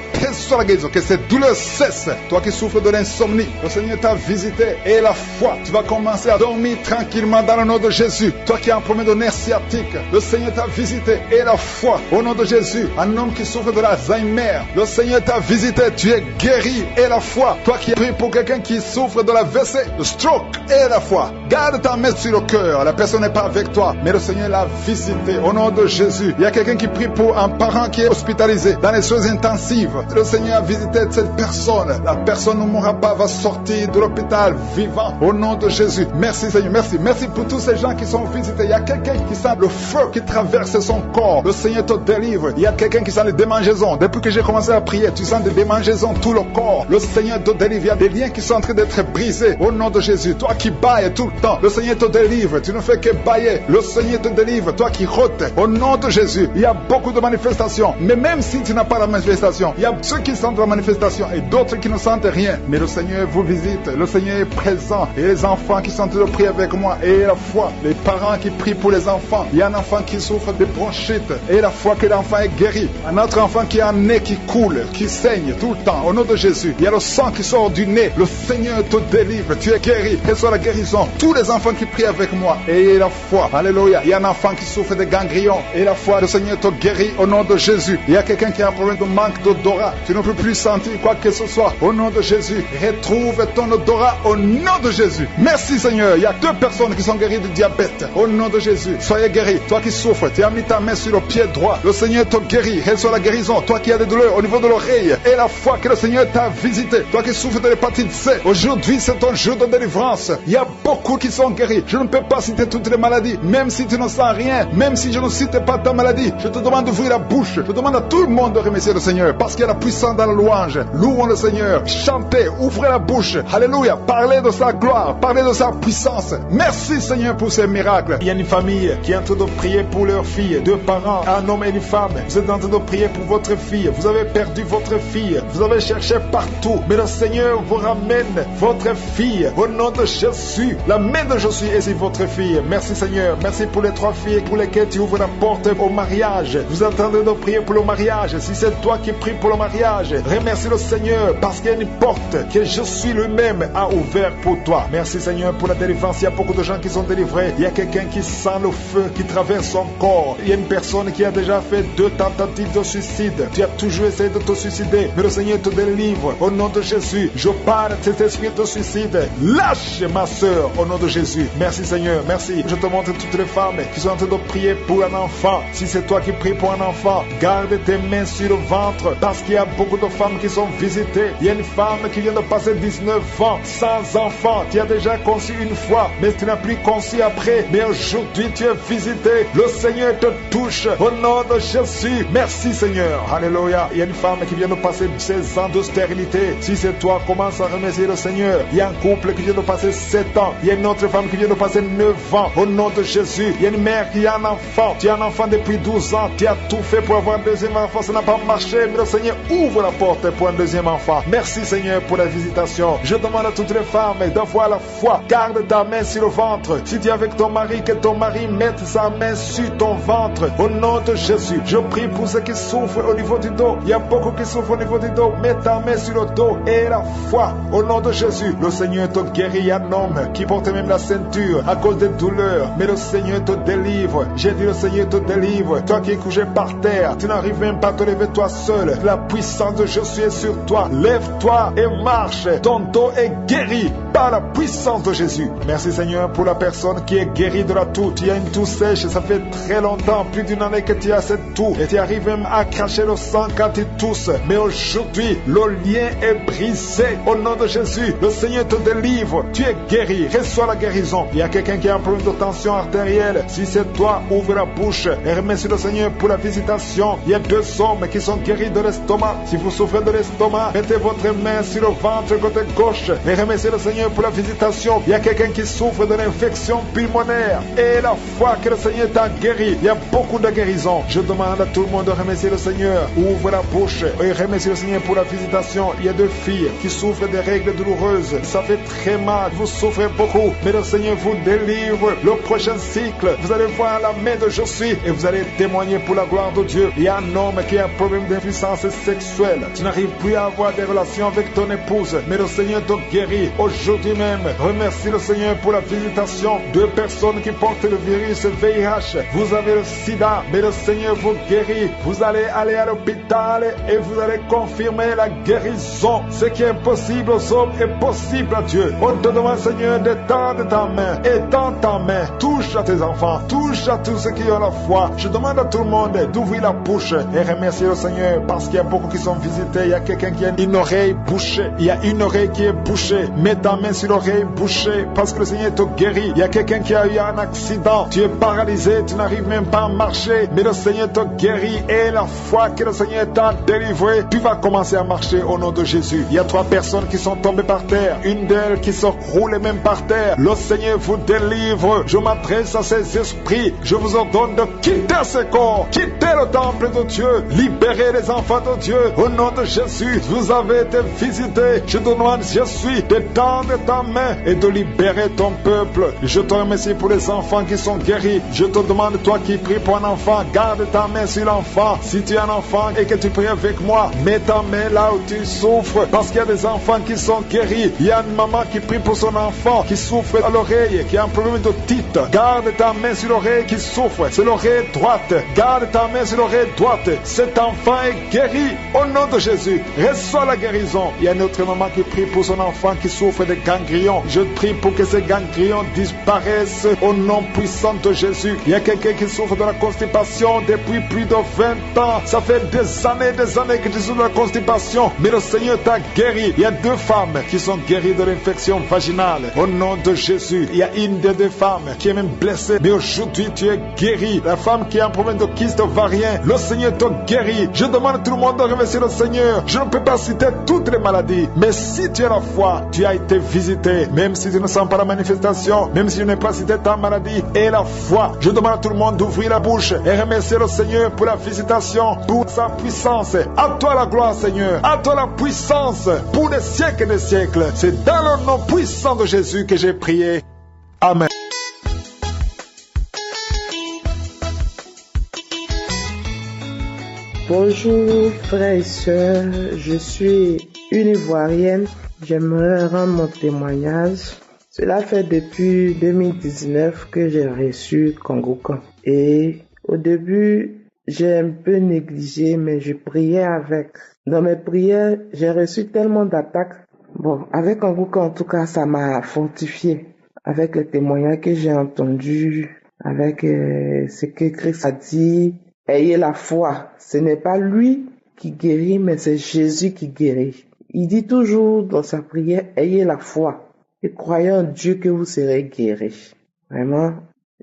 La guérison, que cette douleur cesse. Toi qui souffres de l'insomnie, le Seigneur t'a visité et la foi, tu vas commencer à dormir tranquillement dans le nom de Jésus. Toi qui as un problème de nerf sciatique, le Seigneur t'a visité et la foi, au nom de Jésus. Un homme qui souffre de l'Alzheimer, le Seigneur t'a visité, tu es guéri et la foi. Toi qui pries pour quelqu'un qui souffre de la WC, le stroke et la foi. Garde ta main sur le cœur. La personne n'est pas avec toi, mais le Seigneur l'a visité au nom de Jésus. Il y a quelqu'un qui prie pour un parent qui est hospitalisé dans les soins intensives. Le Seigneur a visité cette personne. La personne ne mourra pas, va sortir de l'hôpital vivant au nom de Jésus. Merci Seigneur, merci. Merci pour tous ces gens qui sont visités. Il y a quelqu'un qui sent le feu qui traverse son corps. Le Seigneur te délivre. Il y a quelqu'un qui sent les démangeaisons. Depuis que j'ai commencé à prier, tu sens des démangeaisons tout le corps. Le Seigneur te délivre. Il y a des liens qui sont en train d'être brisés au nom de Jésus. Toi qui bailles tout le temps, le Seigneur te délivre. Tu ne fais que bailler. Le Seigneur te délivre. Toi qui rôtes au nom de Jésus. Il y a beaucoup de manifestations. Mais même si tu n'as pas la manifestation, il y a ceux qui sentent la manifestation et d'autres qui ne sentent rien. Mais le Seigneur vous visite. Le Seigneur est présent. Et les enfants qui sont en train de prier avec moi. Et la foi. Les parents qui prient pour les enfants. Il y a un enfant qui souffre de bronchite. Et la foi que l'enfant est guéri. Un autre enfant qui a un nez qui coule, qui saigne tout le temps. Au nom de Jésus. Il y a le sang qui sort du nez. Le Seigneur te délivre. Tu es guéri. Reçois la guérison. Tous les enfants qui prient avec moi. Et la foi. Alléluia. Il y a un enfant qui souffre de ganglions. Et la foi. Le Seigneur te guérit au nom de Jésus. Il y a quelqu'un qui a un problème de manque d'odorat. Tu ne peux plus sentir quoi que ce soit. Au nom de Jésus. Retrouve ton odorat au nom de Jésus. Merci Seigneur. Il y a 2 personnes qui sont guéries du diabète. Au nom de Jésus. Soyez guéris. Toi qui souffres, tu as mis ta main sur le pied droit. Le Seigneur te guérit. Reçois la guérison. Toi qui as des douleurs au niveau de l'oreille. Et la foi que le Seigneur t'a visité. Toi qui souffres de l'hépatite C. Aujourd'hui, c'est ton jour de délivrance. Il y a beaucoup qui sont guéris. Je ne peux pas citer toutes les maladies, même si tu ne sens rien, même si je ne cite pas ta maladie. Je te demande d'ouvrir la bouche. Je demande à tout le monde de remercier le Seigneur, parce qu'il y a la puissance dans la louange. Louons le Seigneur. Chantez, ouvrez la bouche. Alléluia. Parlez de sa gloire, parlez de sa puissance. Merci Seigneur pour ces miracles. Il y a une famille qui est en train de prier pour leur fille, deux parents, un homme et une femme. Vous êtes en train de prier pour votre fille. Vous avez perdu votre fille. Vous avez cherché partout, mais le Seigneur vous ramène votre fille. Au nom de Jésus, la main de Jésus est sur votre fille. Merci Seigneur. Merci pour les 3 filles pour lesquelles tu ouvres la porte au mariage. Vous êtes en train de prier pour le mariage. Si c'est toi qui pries pour le mariage, remercie le Seigneur parce qu'il y a une porte que Jésus lui-même a ouverte pour toi. Merci Seigneur pour la délivrance. Il y a beaucoup de gens qui sont délivrés. Il y a quelqu'un qui sent le feu qui traverse son corps. Il y a une personne qui a déjà fait 2 tentatives de suicide. Tu as toujours essayé de te suicider, mais le Seigneur te délivre. Au nom de Jésus, je parle de cet esprit de suicide. Lâche ma soeur au nom de Jésus. Merci Seigneur, merci. Je te montre toutes les femmes qui sont en train de prier pour un enfant. Si c'est toi qui pries pour un enfant, garde tes mains sur le ventre parce qu'il y a beaucoup de femmes qui sont visitées. Il y a une femme qui vient de passer 19 ans sans enfant. Tu as déjà conçu une fois, mais tu n'as plus conçu après. Mais aujourd'hui, tu es visité. Le Seigneur te touche au nom de Jésus. Merci Seigneur. Alléluia. Il y a une femme qui vient de passer 16 ans de stérilité. Si c'est toi, commence à remercier le Seigneur. Il y a un couple qui vient de passer 7 ans. Il y a une autre femme qui vient de passer 9 ans. Au nom de Jésus. Il y a une mère qui a un enfant. Tu as un enfant depuis 12 ans. Tu as tout fait pour avoir un deuxième enfant. Ça n'a pas marché. Mais le Seigneur ouvre la porte pour un deuxième enfant. Merci Seigneur pour la visitation. Je demande à toutes les femmes d'avoir la foi. Garde ta main sur le ventre. Si tu es avec ton mari, que ton mari mette sa main sur ton ventre. Au nom de Jésus. Je prie pour ceux qui souffrent au niveau du dos. Il y a beaucoup qui souffrent au niveau du dos. Mets ta main sur le dos et la foi. Au nom de Jésus. Le Seigneur te guérit. Il y a un homme qui porte même la ceinture à cause des douleurs. Mais le Seigneur te délivre. J'ai dit le Seigneur te délivre. Toi qui es couché par terre, tu n'arrives même pas à te lever toi seul. La puissance de Jésus est sur toi. Lève-toi et marche. Ton dos est guéri par la puissance de Jésus. Merci Seigneur pour la personne qui est guérie de la toux. Tu as une toux sèche, ça fait très longtemps, plus d'une année que tu as cette toux. Et tu arrives même à cracher le sang quand tu tousses. Mais aujourd'hui, le lien est brisé. Au nom de Jésus, le Seigneur te délivre. Tu es guéri. Reçois la guérison. Il y a quelqu'un qui a un problème de tension artérielle. Si c'est toi, ouvre la bouche et remercie le Seigneur pour la visitation. Il y a 2 hommes qui sont guéris de l'estomac. Si vous souffrez de l'estomac, mettez votre main sur le ventre côté gauche et remerciez le Seigneur pour la visitation. Il y a quelqu'un qui souffre de l'infection pulmonaire et la foi que le Seigneur t'a guéri. Il y a beaucoup de guérisons. Je demande à tout le monde de remercier le Seigneur. Ouvre la bouche et remercie le Seigneur pour la visitation. Il y a 2 filles qui souffrent des règles douloureuses. Ça fait très mal. Vous souffrez beaucoup, mais le Seigneur vous délivre. Le prochain cycle, vous allez voir la main de Jésus et vous allez témoigner pour la gloire de Dieu. Il y a un homme qui a un problème d'impuissance sexuelle. Tu n'arrives plus à avoir des relations avec ton épouse, mais le Seigneur te guérit aujourd'hui même. Remercie le Seigneur pour la visitation. 2 personnes qui portent le virus VIH. Vous avez le sida, mais le Seigneur vous guérit. Vous allez aller à l'hôpital et vous allez confirmer la guérison. Ce qui est impossible aux hommes est possible à Dieu. On te demande, Seigneur, d'étendre ta main. Étends ta main. Touche à tes enfants. Touche à tous ceux qui ont la foi. Je demande à tout le monde d'ouvrir la bouche et remercier le Seigneur parce qu'il y a beaucoup qui sont visités. Il y a quelqu'un qui a une oreille bouchée. Il y a une oreille qui est bouchée. Mets ta main sur l'oreille bouchée parce que le Seigneur te guérit. Il y a quelqu'un qui a eu un accident. Tu es paralysé. Tu n'arrives même pas à marcher. Mais le Seigneur te guérit et la foi que le Seigneur t'a délivré, tu vas commencer à marcher au nom de Jésus. Il y a 3 personnes qui sont tombées par terre. Une d'elles qui se roule même par terre. Le Seigneur vous délivre. Je m'adresse à ces esprits. Je vous ordonne de quitter ce corps. Quitter le temple de Dieu. Libérez les enfants de Dieu. Au nom de Jésus, vous avez été visités. Je te demande, Jésus, d'étendre ta main et de libérer ton peuple. Je te remercie pour les enfants qui sont guéris. Je te demande, toi qui pries pour un enfant, garde ta main sur l'enfant. Si tu es un enfant et que tu pries avec moi, mets ta main là où tu souffres. Parce qu'il y a des enfants qui sont guéris. Il y a une maman qui prie pour son enfant qui souffre à l'oreille, qui a un problème d'otite. Garde ta main sur l'oreille qui souffre. C'est l'oreille droite. Garde ta main sur l'oreille droite. Cet enfant est guéri au nom de Jésus. Reçois la guérison. Il y a une autre maman qui prie pour son enfant qui souffre de ganglions. Je prie pour que ces ganglions disparaissent au nom puissant de Jésus. Il y a quelqu'un qui souffre de la constipation depuis plus de 20 ans. Ça fait des années que tu souffres de la constipation. Mais le Seigneur t'a guéri. Il y a 2 femmes qui sont guéries de l'infection vaginale. Au nom de Jésus, il y a une des 2 femmes qui est même blessée. Mais aujourd'hui, tu es guéri. La femme qui a un problème de kyste ovarien, le Seigneur t'a guéri. Je demande à tout le monde de remercier le Seigneur. Je ne peux pas citer toutes les maladies. Mais si tu as la foi, tu as été visité. Même si tu ne sens pas la manifestation, même si je n'ai pas cité ta maladie, et la foi. Je demande à tout le monde d'ouvrir la bouche et remercier le Seigneur pour la visitation, pour sa puissance. À toi la gloire, Seigneur. À toi la puissance pour des siècles et des siècles. C'est dans le nom puissant de Jésus que j'ai prié. Amen. Bonjour frères et sœurs, je suis une Ivoirienne. J'aimerais rendre mon témoignage. Cela fait depuis 2019 que j'ai reçu Kangourkan. Et au début, j'ai un peu négligé, mais je priais avec. Dans mes prières, j'ai reçu tellement d'attaques. Bon, avec Kangourkan, en tout cas, ça m'a fortifié. Avec les témoignages que j'ai entendus, avec ce que Christ a dit. Ayez la foi. Ce n'est pas lui qui guérit, mais c'est Jésus qui guérit. Il dit toujours dans sa prière, ayez la foi et croyez en Dieu que vous serez guéris. Vraiment,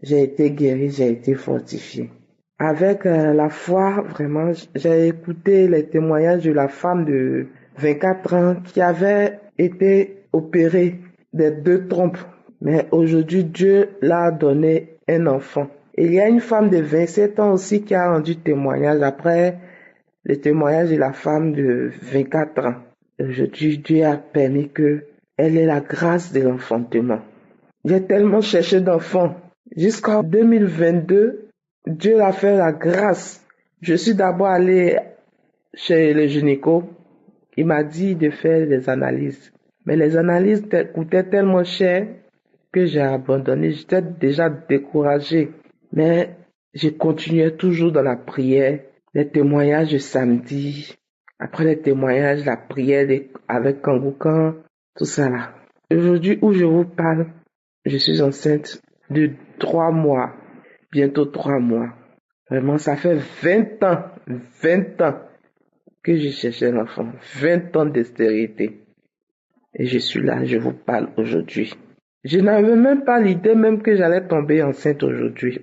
j'ai été guéri, j'ai été fortifié. Avec la foi, vraiment, j'ai écouté les témoignages de la femme de 24 ans qui avait été opérée des 2 trompes. Mais aujourd'hui, Dieu l'a donné un enfant. Il y a une femme de 27 ans aussi qui a rendu témoignage après le témoignage de la femme de 24 ans. Aujourd'hui, Dieu a permis qu'elle ait la grâce de l'enfantement. J'ai tellement cherché d'enfants. Jusqu'en 2022, Dieu a fait la grâce. Je suis d'abord allé chez le gynéco. Il m'a dit de faire des analyses. Mais les analyses coûtaient tellement cher que j'ai abandonné. J'étais déjà découragé. Mais je continuais toujours dans la prière, les témoignages de samedi, après les témoignages, la prière avec Kangourkan, tout ça là. Aujourd'hui où je vous parle, je suis enceinte de 3 mois, bientôt 3 mois. Vraiment, ça fait 20 ans que je cherchais l'enfant, 20 ans d'extérité. Et je suis là, je vous parle aujourd'hui. Je n'avais même pas l'idée même que j'allais tomber enceinte aujourd'hui.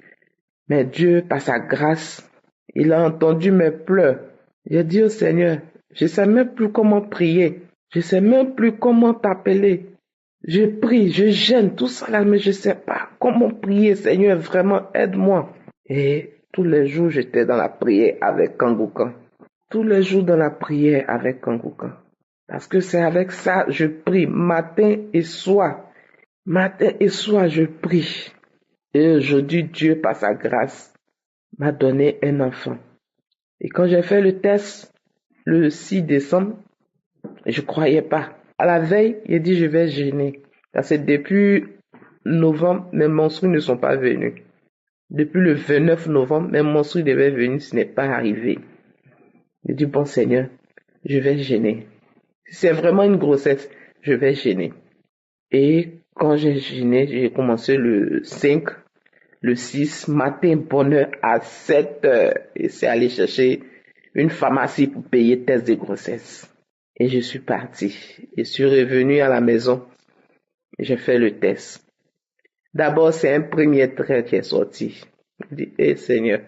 Mais Dieu, par sa grâce, il a entendu mes pleurs. J'ai dit au Seigneur, je ne sais même plus comment prier. Je ne sais même plus comment t'appeler. Je prie, je gêne, tout ça là, mais je ne sais pas comment prier. Seigneur, vraiment, aide-moi. Et tous les jours, j'étais dans la prière avec Kangourkan. Tous les jours dans la prière avec Kangourkan. Parce que c'est avec ça, je prie matin et soir. Matin et soir, je prie. Et aujourd'hui, Dieu, par sa grâce, m'a donné un enfant. Et quand j'ai fait le test, le 6 décembre, je croyais pas. À la veille, il a dit, je vais gêner. Parce que depuis novembre, mes menstrues ne sont pas venues. Depuis le 29 novembre, mes menstrues devaient venir, ce n'est pas arrivé. J'ai dit, bon Seigneur, je vais gêner. Si c'est vraiment une grossesse, je vais gêner. Et quand j'ai gêné, j'ai commencé le 5, le 6, matin, bonne heure, à 7 heures. Et c'est aller chercher une pharmacie pour payer test de grossesse. Et je suis parti. Je suis revenu à la maison. J'ai fait le test. D'abord, c'est un premier trait qui est sorti. Je dis, Seigneur.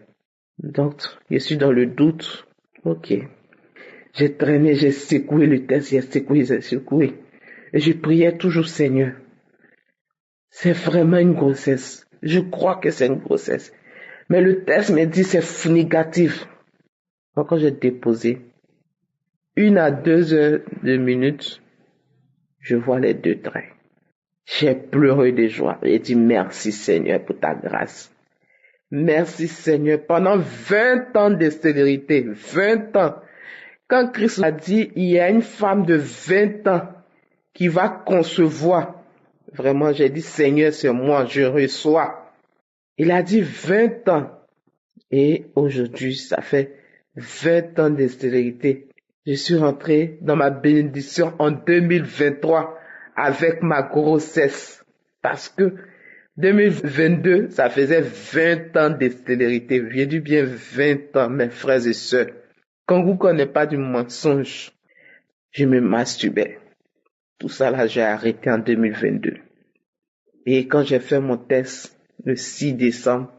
Donc, je suis dans le doute. Ok. J'ai traîné, j'ai secoué le test, j'ai secoué. Et je priais toujours, Seigneur. C'est vraiment une grossesse. Je crois que c'est une grossesse. Mais le test me dit c'est négatif. Donc, quand j'ai déposé, 1 à 2 heures de minutes, je vois les 2 traits. J'ai pleuré de joie. J'ai dit merci Seigneur pour ta grâce. Merci Seigneur. Pendant 20 ans de stérilité, 20 ans. Quand Christ a dit, il y a une femme de 20 ans qui va concevoir. Vraiment, j'ai dit Seigneur, c'est moi, je reçois. Il a dit 20 ans. Et aujourd'hui, ça fait 20 ans de stérilité. Je suis rentré dans ma bénédiction en 2023 avec ma grossesse. Parce que 2022, ça faisait 20 ans de stérilité. J'ai dit bien 20 ans, mes frères et sœurs. Quand vous ne connaissez pas du mensonge, je me masturbais. Tout ça là, j'ai arrêté en 2022. Et quand j'ai fait mon test le 6 décembre,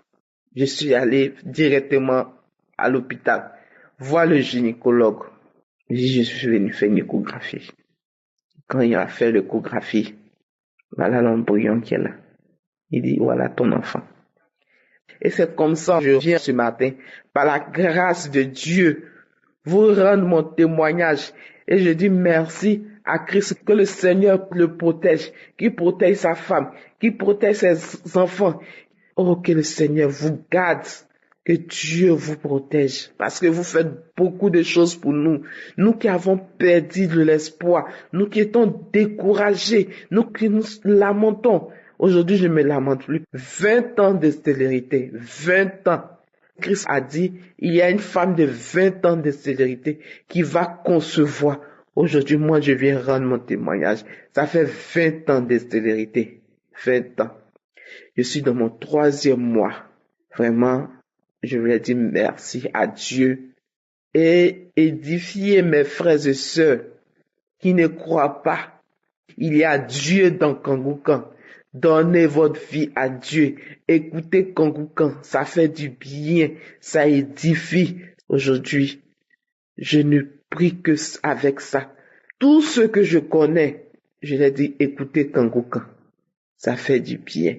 je suis allé directement à l'hôpital voir le gynécologue. Je suis venu faire une échographie. Quand il a fait l'échographie, voilà l'embryon qui est là. Il dit, voilà ton enfant. Et c'est comme ça que je viens ce matin, par la grâce de Dieu, vous rendre mon témoignage. Et je dis merci à Christ, que le Seigneur le protège, qu'il protège sa femme, qu'il protège ses enfants. Oh, que le Seigneur vous garde, que Dieu vous protège, parce que vous faites beaucoup de choses pour nous. Nous qui avons perdu de l'espoir, nous qui étions découragés, nous qui nous lamentons. Aujourd'hui, je me lamente plus. 20 ans de stérilité, 20 ans. Christ a dit, il y a une femme de 20 ans de stérilité qui va concevoir. Aujourd'hui, moi, je viens rendre mon témoignage. Ça fait 20 ans de stérilité. 20 ans. Je suis dans mon 3e mois. Vraiment, je voulais dire merci à Dieu et édifier mes frères et sœurs qui ne croient pas. Il y a Dieu dans Kangoukan. Donnez votre vie à Dieu. Écoutez Kangoukan. Ça fait du bien. Ça édifie. Aujourd'hui, je ne prie que avec ça. Tous ceux que je connais, je leur dis écoutez Kangoukan. Ça fait du bien.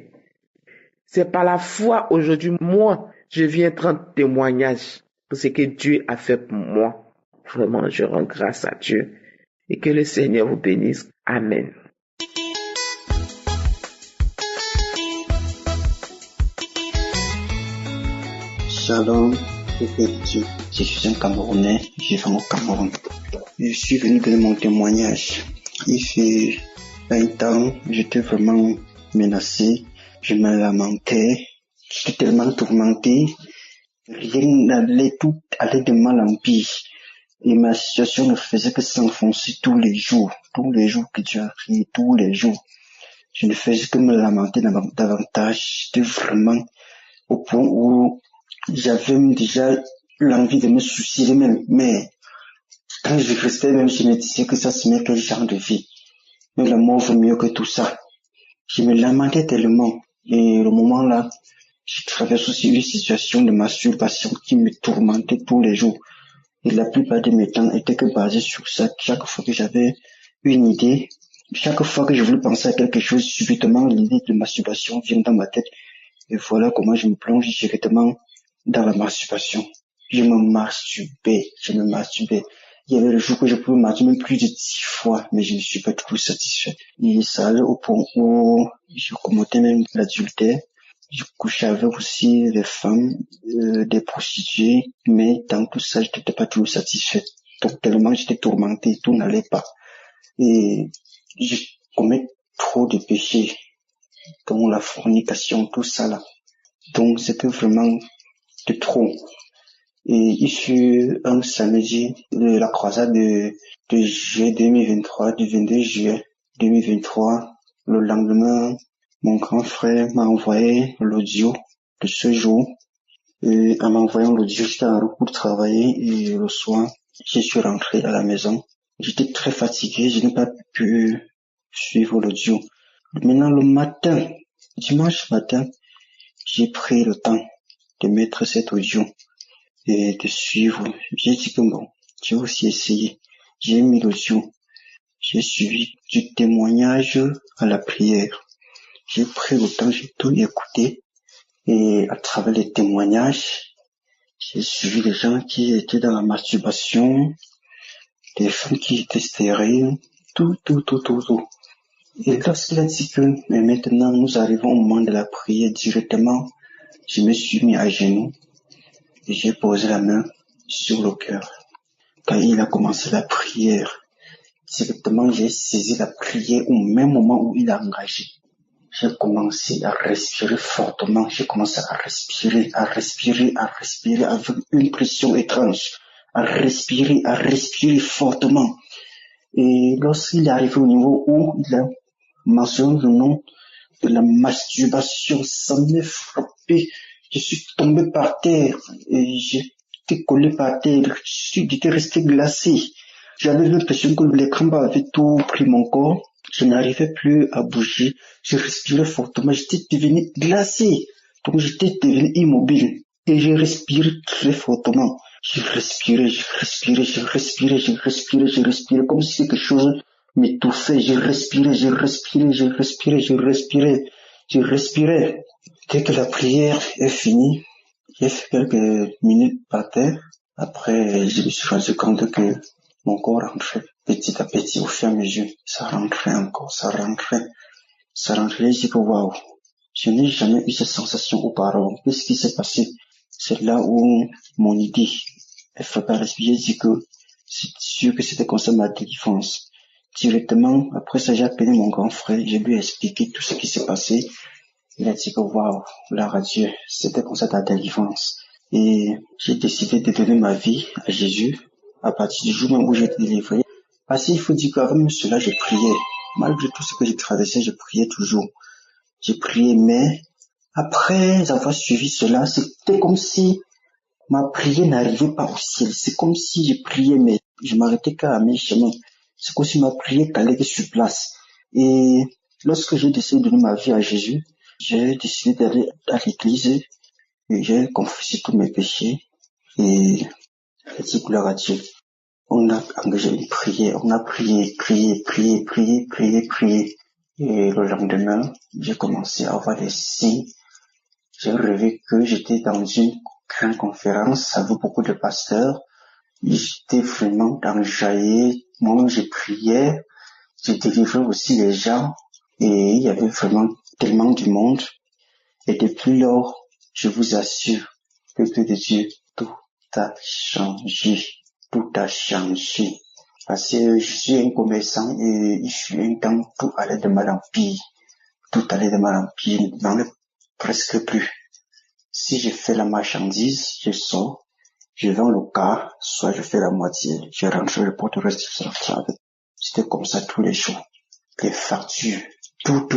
C'est par la foi aujourd'hui, moi, je viens rendre témoignage pour ce que Dieu a fait pour moi. Vraiment, je rends grâce à Dieu et que le Seigneur vous bénisse. Amen. Shalom, peuple de Dieu. Je suis un Camerounais, je vis au Cameroun. Je suis venu donner mon témoignage. Il fait 20 ans, j'étais vraiment menacé, je me lamentais, j'étais tellement tourmenté, rien n'allait, tout allait de mal en pire. Et ma situation ne faisait que s'enfoncer tous les jours que Dieu a créé, tous les jours. Je ne faisais que me lamenter davantage, j'étais vraiment au point où j'avais déjà l'envie de me suicider même, mais quand je restais même, je me disais que ça se met quel genre de vie. Mais la mort vaut mieux que tout ça. Je me lamentais tellement. Et au moment là, je traverse aussi une situation de masturbation qui me tourmentait tous les jours. Et la plupart de mes temps étaient que basés sur ça. Chaque fois que j'avais une idée, chaque fois que je voulais penser à quelque chose, subitement l'idée de masturbation vient dans ma tête. Et voilà comment je me plonge directement dans la masturbation. Je me masturbais. Il y avait le jour que je pouvais masturber plus de 10 fois, mais je ne suis pas toujours satisfait. Et ça allait au point où je commettais même l'adultère. Je couchais avec aussi des femmes, des prostituées, mais dans tout ça, je n'étais pas toujours satisfait. Donc tellement j'étais tourmenté, tout n'allait pas. Et je commets trop de péchés, comme la fornication, tout ça là. Donc c'était vraiment de trop. Et il fut un samedi de la croisade de juillet 2023, du 22 juillet 2023. Le lendemain, mon grand frère m'a envoyé l'audio de ce jour. Et en m'envoyant l'audio, j'étais en route pour travailler et le soir, je suis rentré à la maison. J'étais très fatigué, je n'ai pas pu suivre l'audio. Maintenant, le matin, dimanche matin, j'ai pris le temps de mettre cet audio et de suivre. J'ai dit que bon, j'ai aussi essayé. J'ai mis l'audio. J'ai suivi du témoignage à la prière. J'ai pris le temps, j'ai tout écouté. Et à travers les témoignages, j'ai suivi les gens qui étaient dans la masturbation, des femmes qui étaient stériles, tout. Et lorsqu'il a dit que mais maintenant nous arrivons au moment de la prière directement, je me suis mis à genoux et j'ai posé la main sur le cœur. Quand il a commencé la prière, directement j'ai saisi la prière au même moment où il a engagé. J'ai commencé à respirer fortement, j'ai commencé à respirer avec une pression étrange, à respirer fortement. Et lorsqu'il est arrivé au niveau où il a mentionne le nom de la masturbation. Ça m'est frappé. Je suis tombé par terre et j'étais collé par terre. J'étais resté glacé. J'avais l'impression que l'écran avait tout pris mon corps. Je n'arrivais plus à bouger. Je respirais fortement. J'étais devenu glacé. Donc j'étais devenu immobile. Et je respirais très fortement. Je respirais comme si quelque chose m'étouffait. Je respirais. Dès que la prière est finie, j'ai fait quelques minutes par terre. Après, je me suis rendu compte que mon corps rentrait petit à petit, au fur et à mesure. Ça rentrait encore, ça rentrait. J'ai dit que waouh, je n'ai jamais eu cette sensation auparavant. Qu'est-ce qui s'est passé? C'est là où mon idée est frappée à l'esprit. J'ai dit que c'est sûr que c'était comme ça ma délivrance. Directement, après ça, j'ai appelé mon grand frère, je lui ai expliqué tout ce qui s'est passé. Il a dit que waouh, gloire à Dieu, c'était comme ça ta délivrance. Et j'ai décidé de donner ma vie à Jésus à partir du jour même où j'ai été délivré. Parce qu'il faut dire qu'avant même cela, je priais. Malgré tout ce que j'ai traversé, je priais toujours. J'ai prié, mais après avoir suivi cela, c'était comme si ma prière n'arrivait pas au ciel. C'est comme si je priais, mais je m'arrêtais qu'à mi-chemin. C'est comme si ma prière calait sur place. Et lorsque j'ai décidé de donner ma vie à Jésus, j'ai décidé d'aller à l'église et j'ai confessé tous mes péchés. Et j'ai dit gloire à Dieu. On a engagé une prière, on a prié. Et le lendemain, j'ai commencé à avoir des signes. J'ai rêvé que j'étais dans une grande conférence avec beaucoup de pasteurs. J'étais vraiment enjaillé. Moi, je priais. J'ai délivré aussi les gens. Et il y avait vraiment tellement du monde. Et depuis lors, je vous assure que de Dieu, tout a changé. Tout a changé. Parce que je suis un commerçant et il fut un temps, tout allait de mal en pire. Tout allait de mal en pire. Je n'en ai presque plus. Si je fais la marchandise, je sors, je vends le quart, soit je fais la moitié, je rentre le pot, le reste je rentre avec. C'était comme ça tous les jours. Les factures, tout,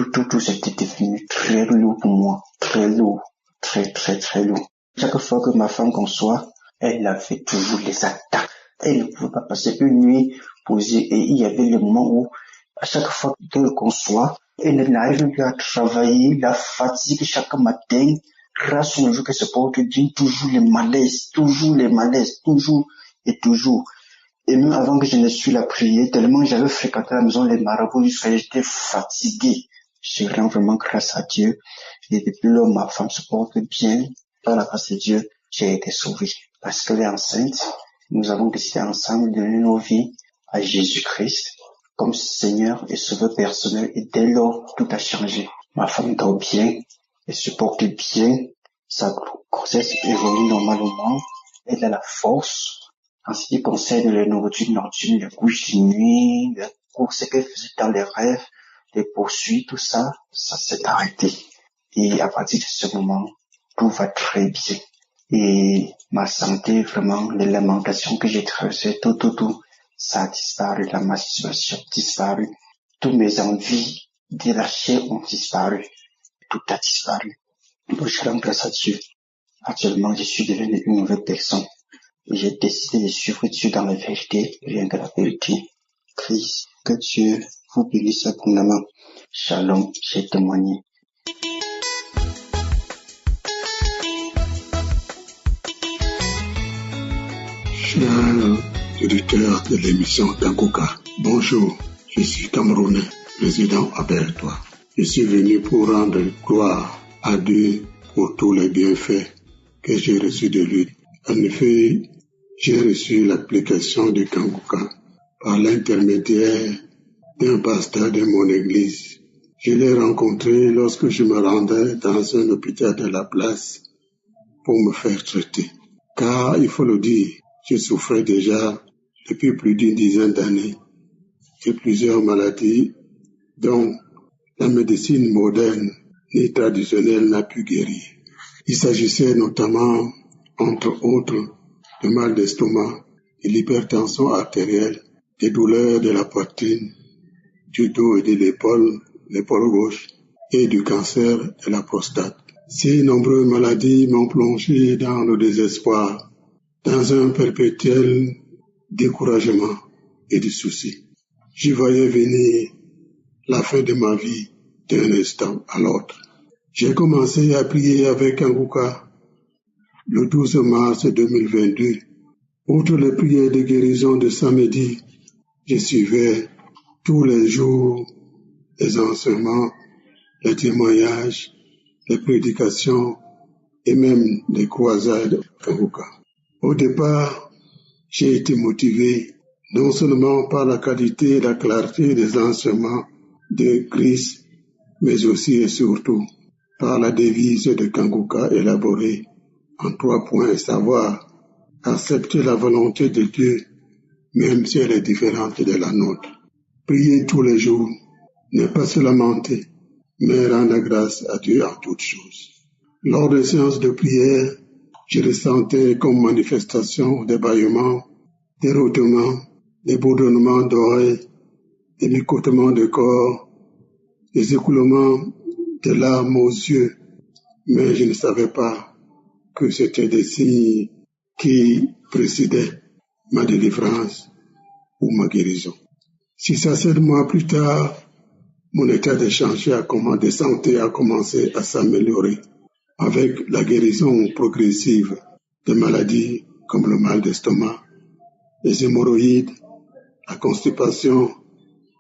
c'était devenu très lourd pour moi. Très lourd. Très lourd. Chaque fois que ma femme conçoit, elle avait toujours les attaques. Elle ne pouvait pas passer une nuit posée et il y avait le moment où, à chaque fois qu'elle conçoit, elle n'arrive plus à travailler, la fatigue chaque matin, grâce au jour que se porte bien, toujours les malaises, toujours. Et même avant que je ne suis la prière, tellement j'avais fréquenté la maison les marabouts, j'étais fatigué. Je rends vraiment grâce à Dieu. Et depuis lors, ma femme se porte bien. Par la grâce de Dieu, j'ai été sauvé. Parce qu'elle est enceinte, nous avons décidé ensemble de donner nos vies à Jésus-Christ comme Seigneur et Sauveur personnel. Et dès lors, tout a changé. Ma femme dort bien, elle se porte bien, sa grossesse évolue normalement, elle a la force. En ce qui concerne les nourritures nocturnes, les couches de nuit, les courses qu'elle faisait dans les rêves, les poursuites, tout ça, ça s'est arrêté. Et à partir de ce moment, tout va très bien. Et ma santé, vraiment, les lamentations que j'ai traversées, tout, ça a disparu, la masturbation a disparu. Toutes mes envies de la chair ont disparu. Tout a disparu. Donc je rends grâce à Dieu. Actuellement, je suis devenu une nouvelle personne. Et j'ai décidé de suivre Dieu dans la vérité, rien que la vérité. Christ, que Dieu vous bénisse abondamment. Shalom, j'ai témoigné. Chers auditeurs de l'émission Tankuka, bonjour, je suis Camerounais, résident à Bertois. Je suis venu pour rendre gloire à Dieu pour tous les bienfaits que j'ai reçus de lui. En effet, j'ai reçu l'application du Tankuka par l'intermédiaire d'un pasteur de mon église. Je l'ai rencontré lorsque je me rendais dans un hôpital de la place pour me faire traiter. Car, il faut le dire, je souffrais déjà depuis plus d'une dizaine d'années de plusieurs maladies dont la médecine moderne et traditionnelle n'a pu guérir. Il s'agissait notamment, entre autres, de mal d'estomac, de l'hypertension artérielle, des douleurs de la poitrine, du dos et de l'épaule l'épaule gauche et du cancer de la prostate. Ces nombreuses maladies m'ont plongé dans le désespoir, dans un perpétuel découragement et de soucis. J'y voyais venir la fin de ma vie d'un instant à l'autre. J'ai commencé à prier avec Kanguka le 12 mars 2022. Outre les prières de guérison de samedi, je suivais tous les jours les enseignements, les témoignages, les prédications et même les croisades Kanguka. Au départ, j'ai été motivé non seulement par la qualité et la clarté des enseignements de Christ, mais aussi et surtout par la devise de Kanguka élaborée en 3 points, savoir accepter la volonté de Dieu, même si elle est différente de la nôtre. Prier tous les jours, ne pas se lamenter, mais rendre grâce à Dieu en toutes choses. Lors des séances de prière, je ressentais comme manifestation des bâillements, des rôtements, des bourdonnements d'oreilles, des picotements de corps, des écoulements de larmes aux yeux, mais je ne savais pas que c'était des signes qui précédaient ma délivrance ou ma guérison. 6 à 7 mois plus tard, mon état de santé a commencé à s'améliorer avec la guérison progressive de maladies comme le mal d'estomac, les hémorroïdes, la constipation,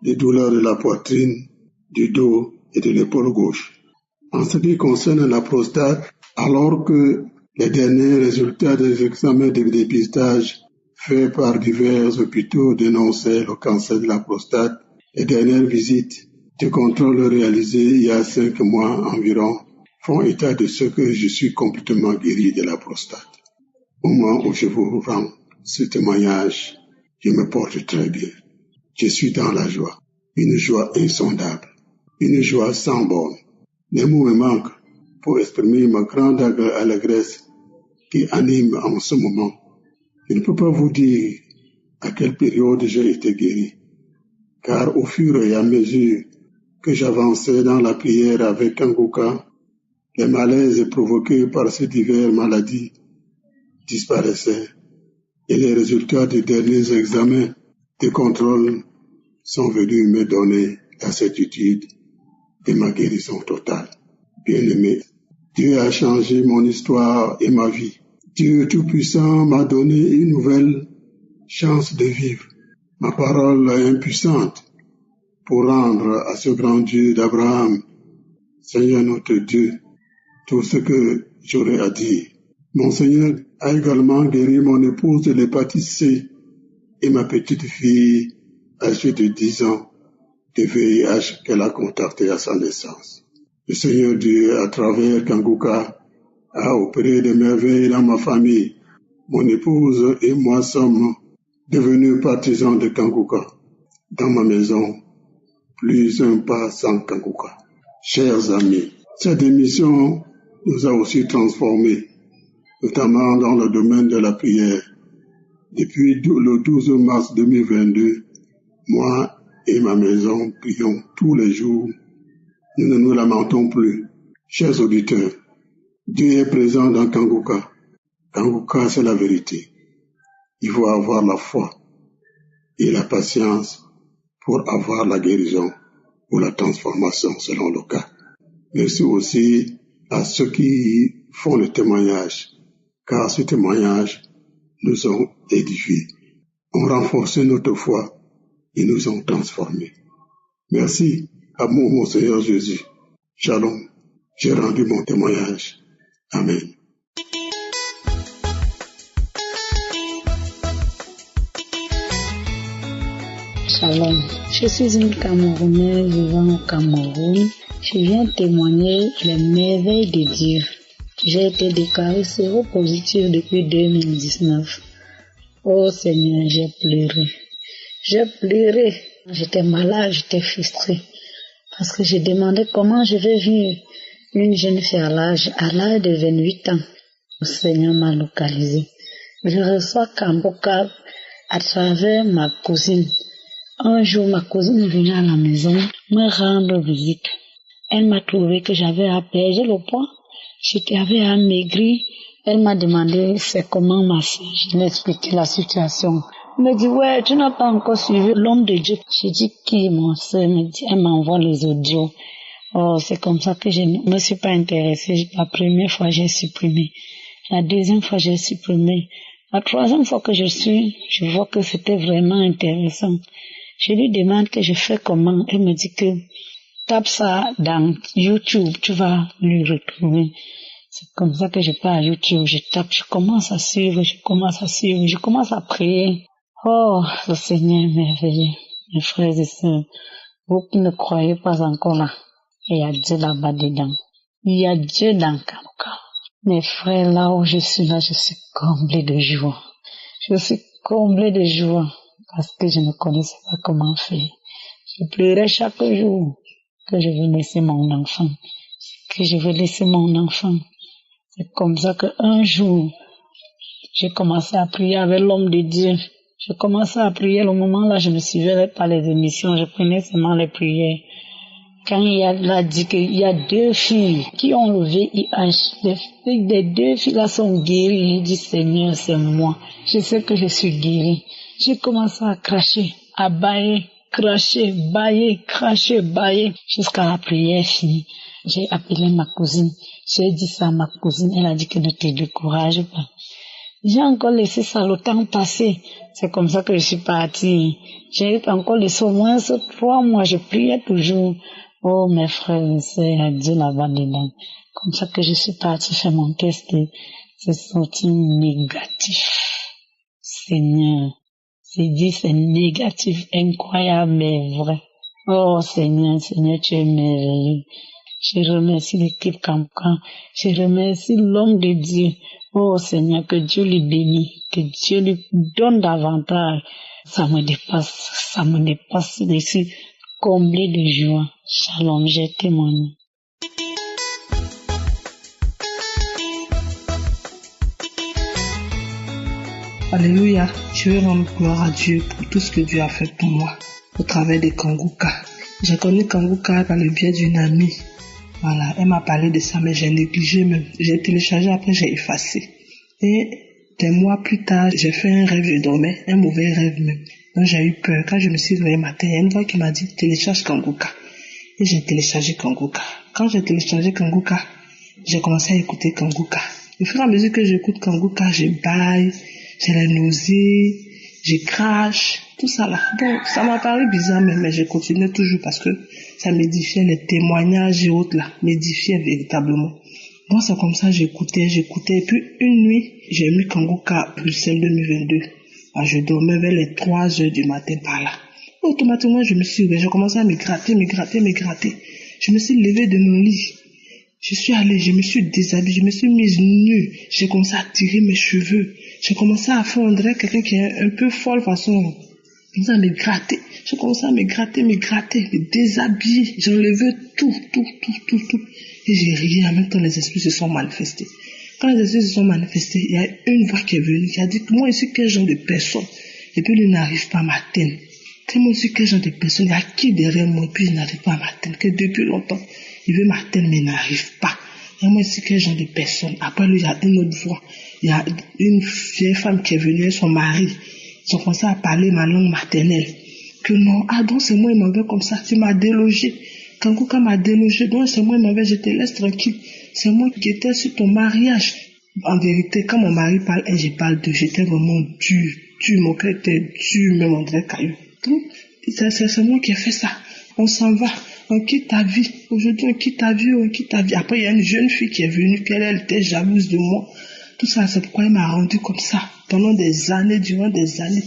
les douleurs de la poitrine, du dos et de l'épaule gauche. En ce qui concerne la prostate, alors que les derniers résultats des examens de dépistage faits par divers hôpitaux dénonçaient le cancer de la prostate, les dernières visites de contrôle réalisées il y a 5 mois environ font état de ce que je suis complètement guéri de la prostate. Au moment où je vous rends ce témoignage, je me porte très bien. Je suis dans la joie, une joie insondable, une joie sans borne. Les mots me manquent pour exprimer ma grande allégresse qui anime en ce moment. Je ne peux pas vous dire à quelle période j'ai été guéri, car au fur et à mesure que j'avançais dans la prière avec Kanguka, les malaises provoqués par ces diverses maladies disparaissaient et les résultats des derniers examens de contrôle sont venus me donner la certitude de ma guérison totale. Bien-aimé, Dieu a changé mon histoire et ma vie. Dieu Tout-Puissant m'a donné une nouvelle chance de vivre. Ma parole est impuissante pour rendre à ce grand Dieu d'Abraham, Seigneur notre Dieu, tout ce que j'aurais à dire. Mon Seigneur a également guéri mon épouse de l'hépatite C et ma petite fille âgée de 10 ans de VIH qu'elle a contracté à sa naissance. Le Seigneur Dieu, à travers Kanguka, a opéré des merveilles dans ma famille. Mon épouse et moi sommes devenus partisans de Kanguka. Dans ma maison, plus un pas sans Kanguka. Chers amis, cette émission nous a aussi transformés, notamment dans le domaine de la prière. Depuis le 12 mars 2022, moi et ma maison prions tous les jours. Nous ne nous lamentons plus. Chers auditeurs, Dieu est présent dans Kanguka. Kanguka, c'est la vérité. Il faut avoir la foi et la patience pour avoir la guérison ou la transformation selon le cas. Merci aussi à ceux qui font le témoignage, car ce témoignage nous ont édifiés, ont renforcé notre foi et nous ont transformés. Merci à mon Seigneur Jésus. Shalom. J'ai rendu mon témoignage. Amen. Shalom. Je suis une Camerounaise vivant au Cameroun. Je viens témoigner les merveilles de Dieu. J'ai été déclarée séropositive depuis 2019. Oh Seigneur, j'ai pleuré. J'ai pleuré. J'étais malade, j'étais frustrée. Parce que j'ai demandé comment je vais vivre une jeune fille à l'âge de 28 ans. Le Seigneur m'a localisée. Je reçois Kanguka à travers ma cousine. Un jour, ma cousine est venue à la maison me rendre visite. Elle m'a trouvé que j'avais à perdre le poids. J'avais amaigri. Elle m'a demandé c'est comment ma fille. Je lui ai expliqué la situation. Elle me dit ouais, tu n'as pas encore suivi l'homme de Dieu. J'ai dit qui mon soeur? Elle m'envoie les audios. Oh, c'est comme ça que je ne me suis pas intéressée. La première fois, j'ai supprimé. La deuxième fois, j'ai supprimé. La troisième fois que je vois que c'était vraiment intéressant. Je lui demande que je fais comment. Elle me dit que tape ça dans YouTube, tu vas lui retrouver. C'est comme ça que je pars à YouTube, je tape, je commence à suivre, je commence à prier. Oh, le Seigneur est merveilleux. Mes frères et sœurs, vous qui ne croyez pas encore là, il y a Dieu là-bas dedans. Il y a Dieu dans Kanguka. Mes frères, là où je suis comblée de joie. Je suis comblée de joie parce que je ne connaissais pas comment faire. Je pleurais chaque jour que je veux laisser mon enfant. C'est comme ça qu'un jour, j'ai commencé à prier avec l'homme de Dieu. Je commençais à prier, le moment là, je ne suivais pas les émissions, je prenais seulement les prières. Quand il a dit qu'il y a 2 filles qui ont le VIH, les 2 filles là sont guéries, j'ai dit Seigneur, c'est moi. Je sais que je suis guérie. J'ai commencé à cracher, à bailler, cracher, bailler, jusqu'à la prière finie. J'ai appelé ma cousine. J'ai dit ça à ma cousine. Elle a dit que ne te décourage pas. J'ai encore laissé ça le temps passer. C'est comme ça que je suis partie. J'ai encore laissé au moins 3 mois. Je priais toujours. Oh, mes frères et sœurs, à Dieu là-bas dedans. Comme ça que je suis partie faire mon test. C'est sorti négatif. Seigneur. C'est négatif, incroyable, mais vrai. Oh, Seigneur, tu es merveilleux. Je remercie l'équipe Kanguka. Je remercie l'homme de Dieu. Oh Seigneur, que Dieu lui bénisse, que Dieu lui donne davantage. Ça me dépasse. Je suis comblée de joie. Shalom, j'ai témoigné. Alléluia, je veux rendre gloire à Dieu pour tout ce que Dieu a fait pour moi au travers de Kanguka. J'ai connu Kanguka par le biais d'une amie. Voilà, elle m'a parlé de ça, mais j'ai négligé même. J'ai téléchargé, après j'ai effacé. Et des mois plus tard, j'ai fait un rêve, je dormais, un mauvais rêve même. Donc j'ai eu peur. Quand je me suis réveillée matin, il y a une voix qui m'a dit, télécharge Kanguka. Et j'ai téléchargé Kanguka. Quand j'ai téléchargé Kanguka, j'ai commencé à écouter Kanguka. Au fur et à mesure que j'écoute Kanguka, je baille, j'ai la nausée, je crache, tout ça là. Bon, ça m'a paru bizarre, mais je continuais toujours parce que ça m'édifiait, les témoignages et autres là, m'édifiaient véritablement. Bon, c'est comme ça, j'écoutais. Et puis une nuit, j'ai mis Kanguka Bruxelles 2022. Je dormais vers les 3 heures du matin par là. Automatiquement, je me suis levée, j'ai commencé à me gratter. Je me suis levée de mon lit. Je suis allée, je me suis déshabillée, je me suis mise nue. J'ai commencé à tirer mes cheveux. J'ai commencé à faire, on dirait quelqu'un qui est un peu folle façon. J'ai commencé à me gratter. J'ai commencé à me gratter, me déshabiller. J'ai enlevé tout. Et j'ai ri, en même temps les esprits se sont manifestés. Quand les esprits se sont manifestés, il y a une voix qui est venue, qui a dit que moi je suis quel genre de personne. Et puis il n'arrive pas à m'atteindre. Que moi je suis quel genre de personne, il y a qui derrière moi, et puis il n'arrive pas à m'atteindre. Que depuis longtemps, il veut m'atteindre, mais il n'arrive pas. Et moi je suis quel genre de personne. Après lui, il y a une autre voix. Il y a une vieille femme qui est venue avec son mari. Ils ont commencé à parler ma langue maternelle. Que non, donc c'est moi, il m'avait comme ça, tu m'as délogé. Kanguka m'a délogé, donc c'est moi, il m'avait, je te laisse tranquille. C'est moi qui étais sur ton mariage. En vérité, quand mon mari parle, et je parle de, j'étais vraiment dur, mon cœur était dur, même on dirait caillou. Donc, c'est moi qui ai fait ça. On s'en va, on quitte ta vie. Aujourd'hui, on quitte ta vie. Après, il y a une jeune fille qui est venue, elle était jalouse de moi. Tout ça, c'est pourquoi elle m'a rendu comme ça. Pendant des années, durant des années,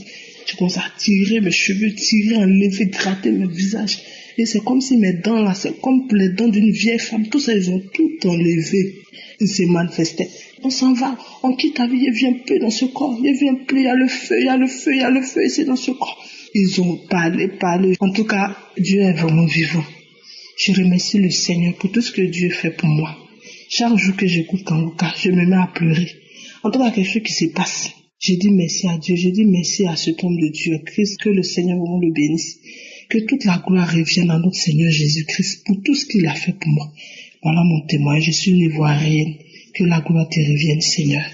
je commence à tirer mes cheveux, enlever, gratter mon visage. Et c'est comme si mes dents là, c'est comme les dents d'une vieille femme. Tout ça, ils ont tout enlevé. Ils se manifestaient. On s'en va, on quitte ta vie, il vient plus dans ce corps. Il vient plus, il y a le feu, et c'est dans ce corps. Ils ont parlé. En tout cas, Dieu est vraiment vivant. Je remercie le Seigneur pour tout ce que Dieu fait pour moi. Chaque jour que j'écoute Kanguka, je me mets à pleurer. En tout cas, quelque chose qui se passe. Je dis merci à Dieu, je dis merci à cet homme de Dieu, Christ, que le Seigneur vraiment le bénisse. Que toute la gloire revienne à notre Seigneur Jésus-Christ pour tout ce qu'il a fait pour moi. Voilà mon témoin, je suis une Ivoirienne. Que la gloire te revienne, Seigneur.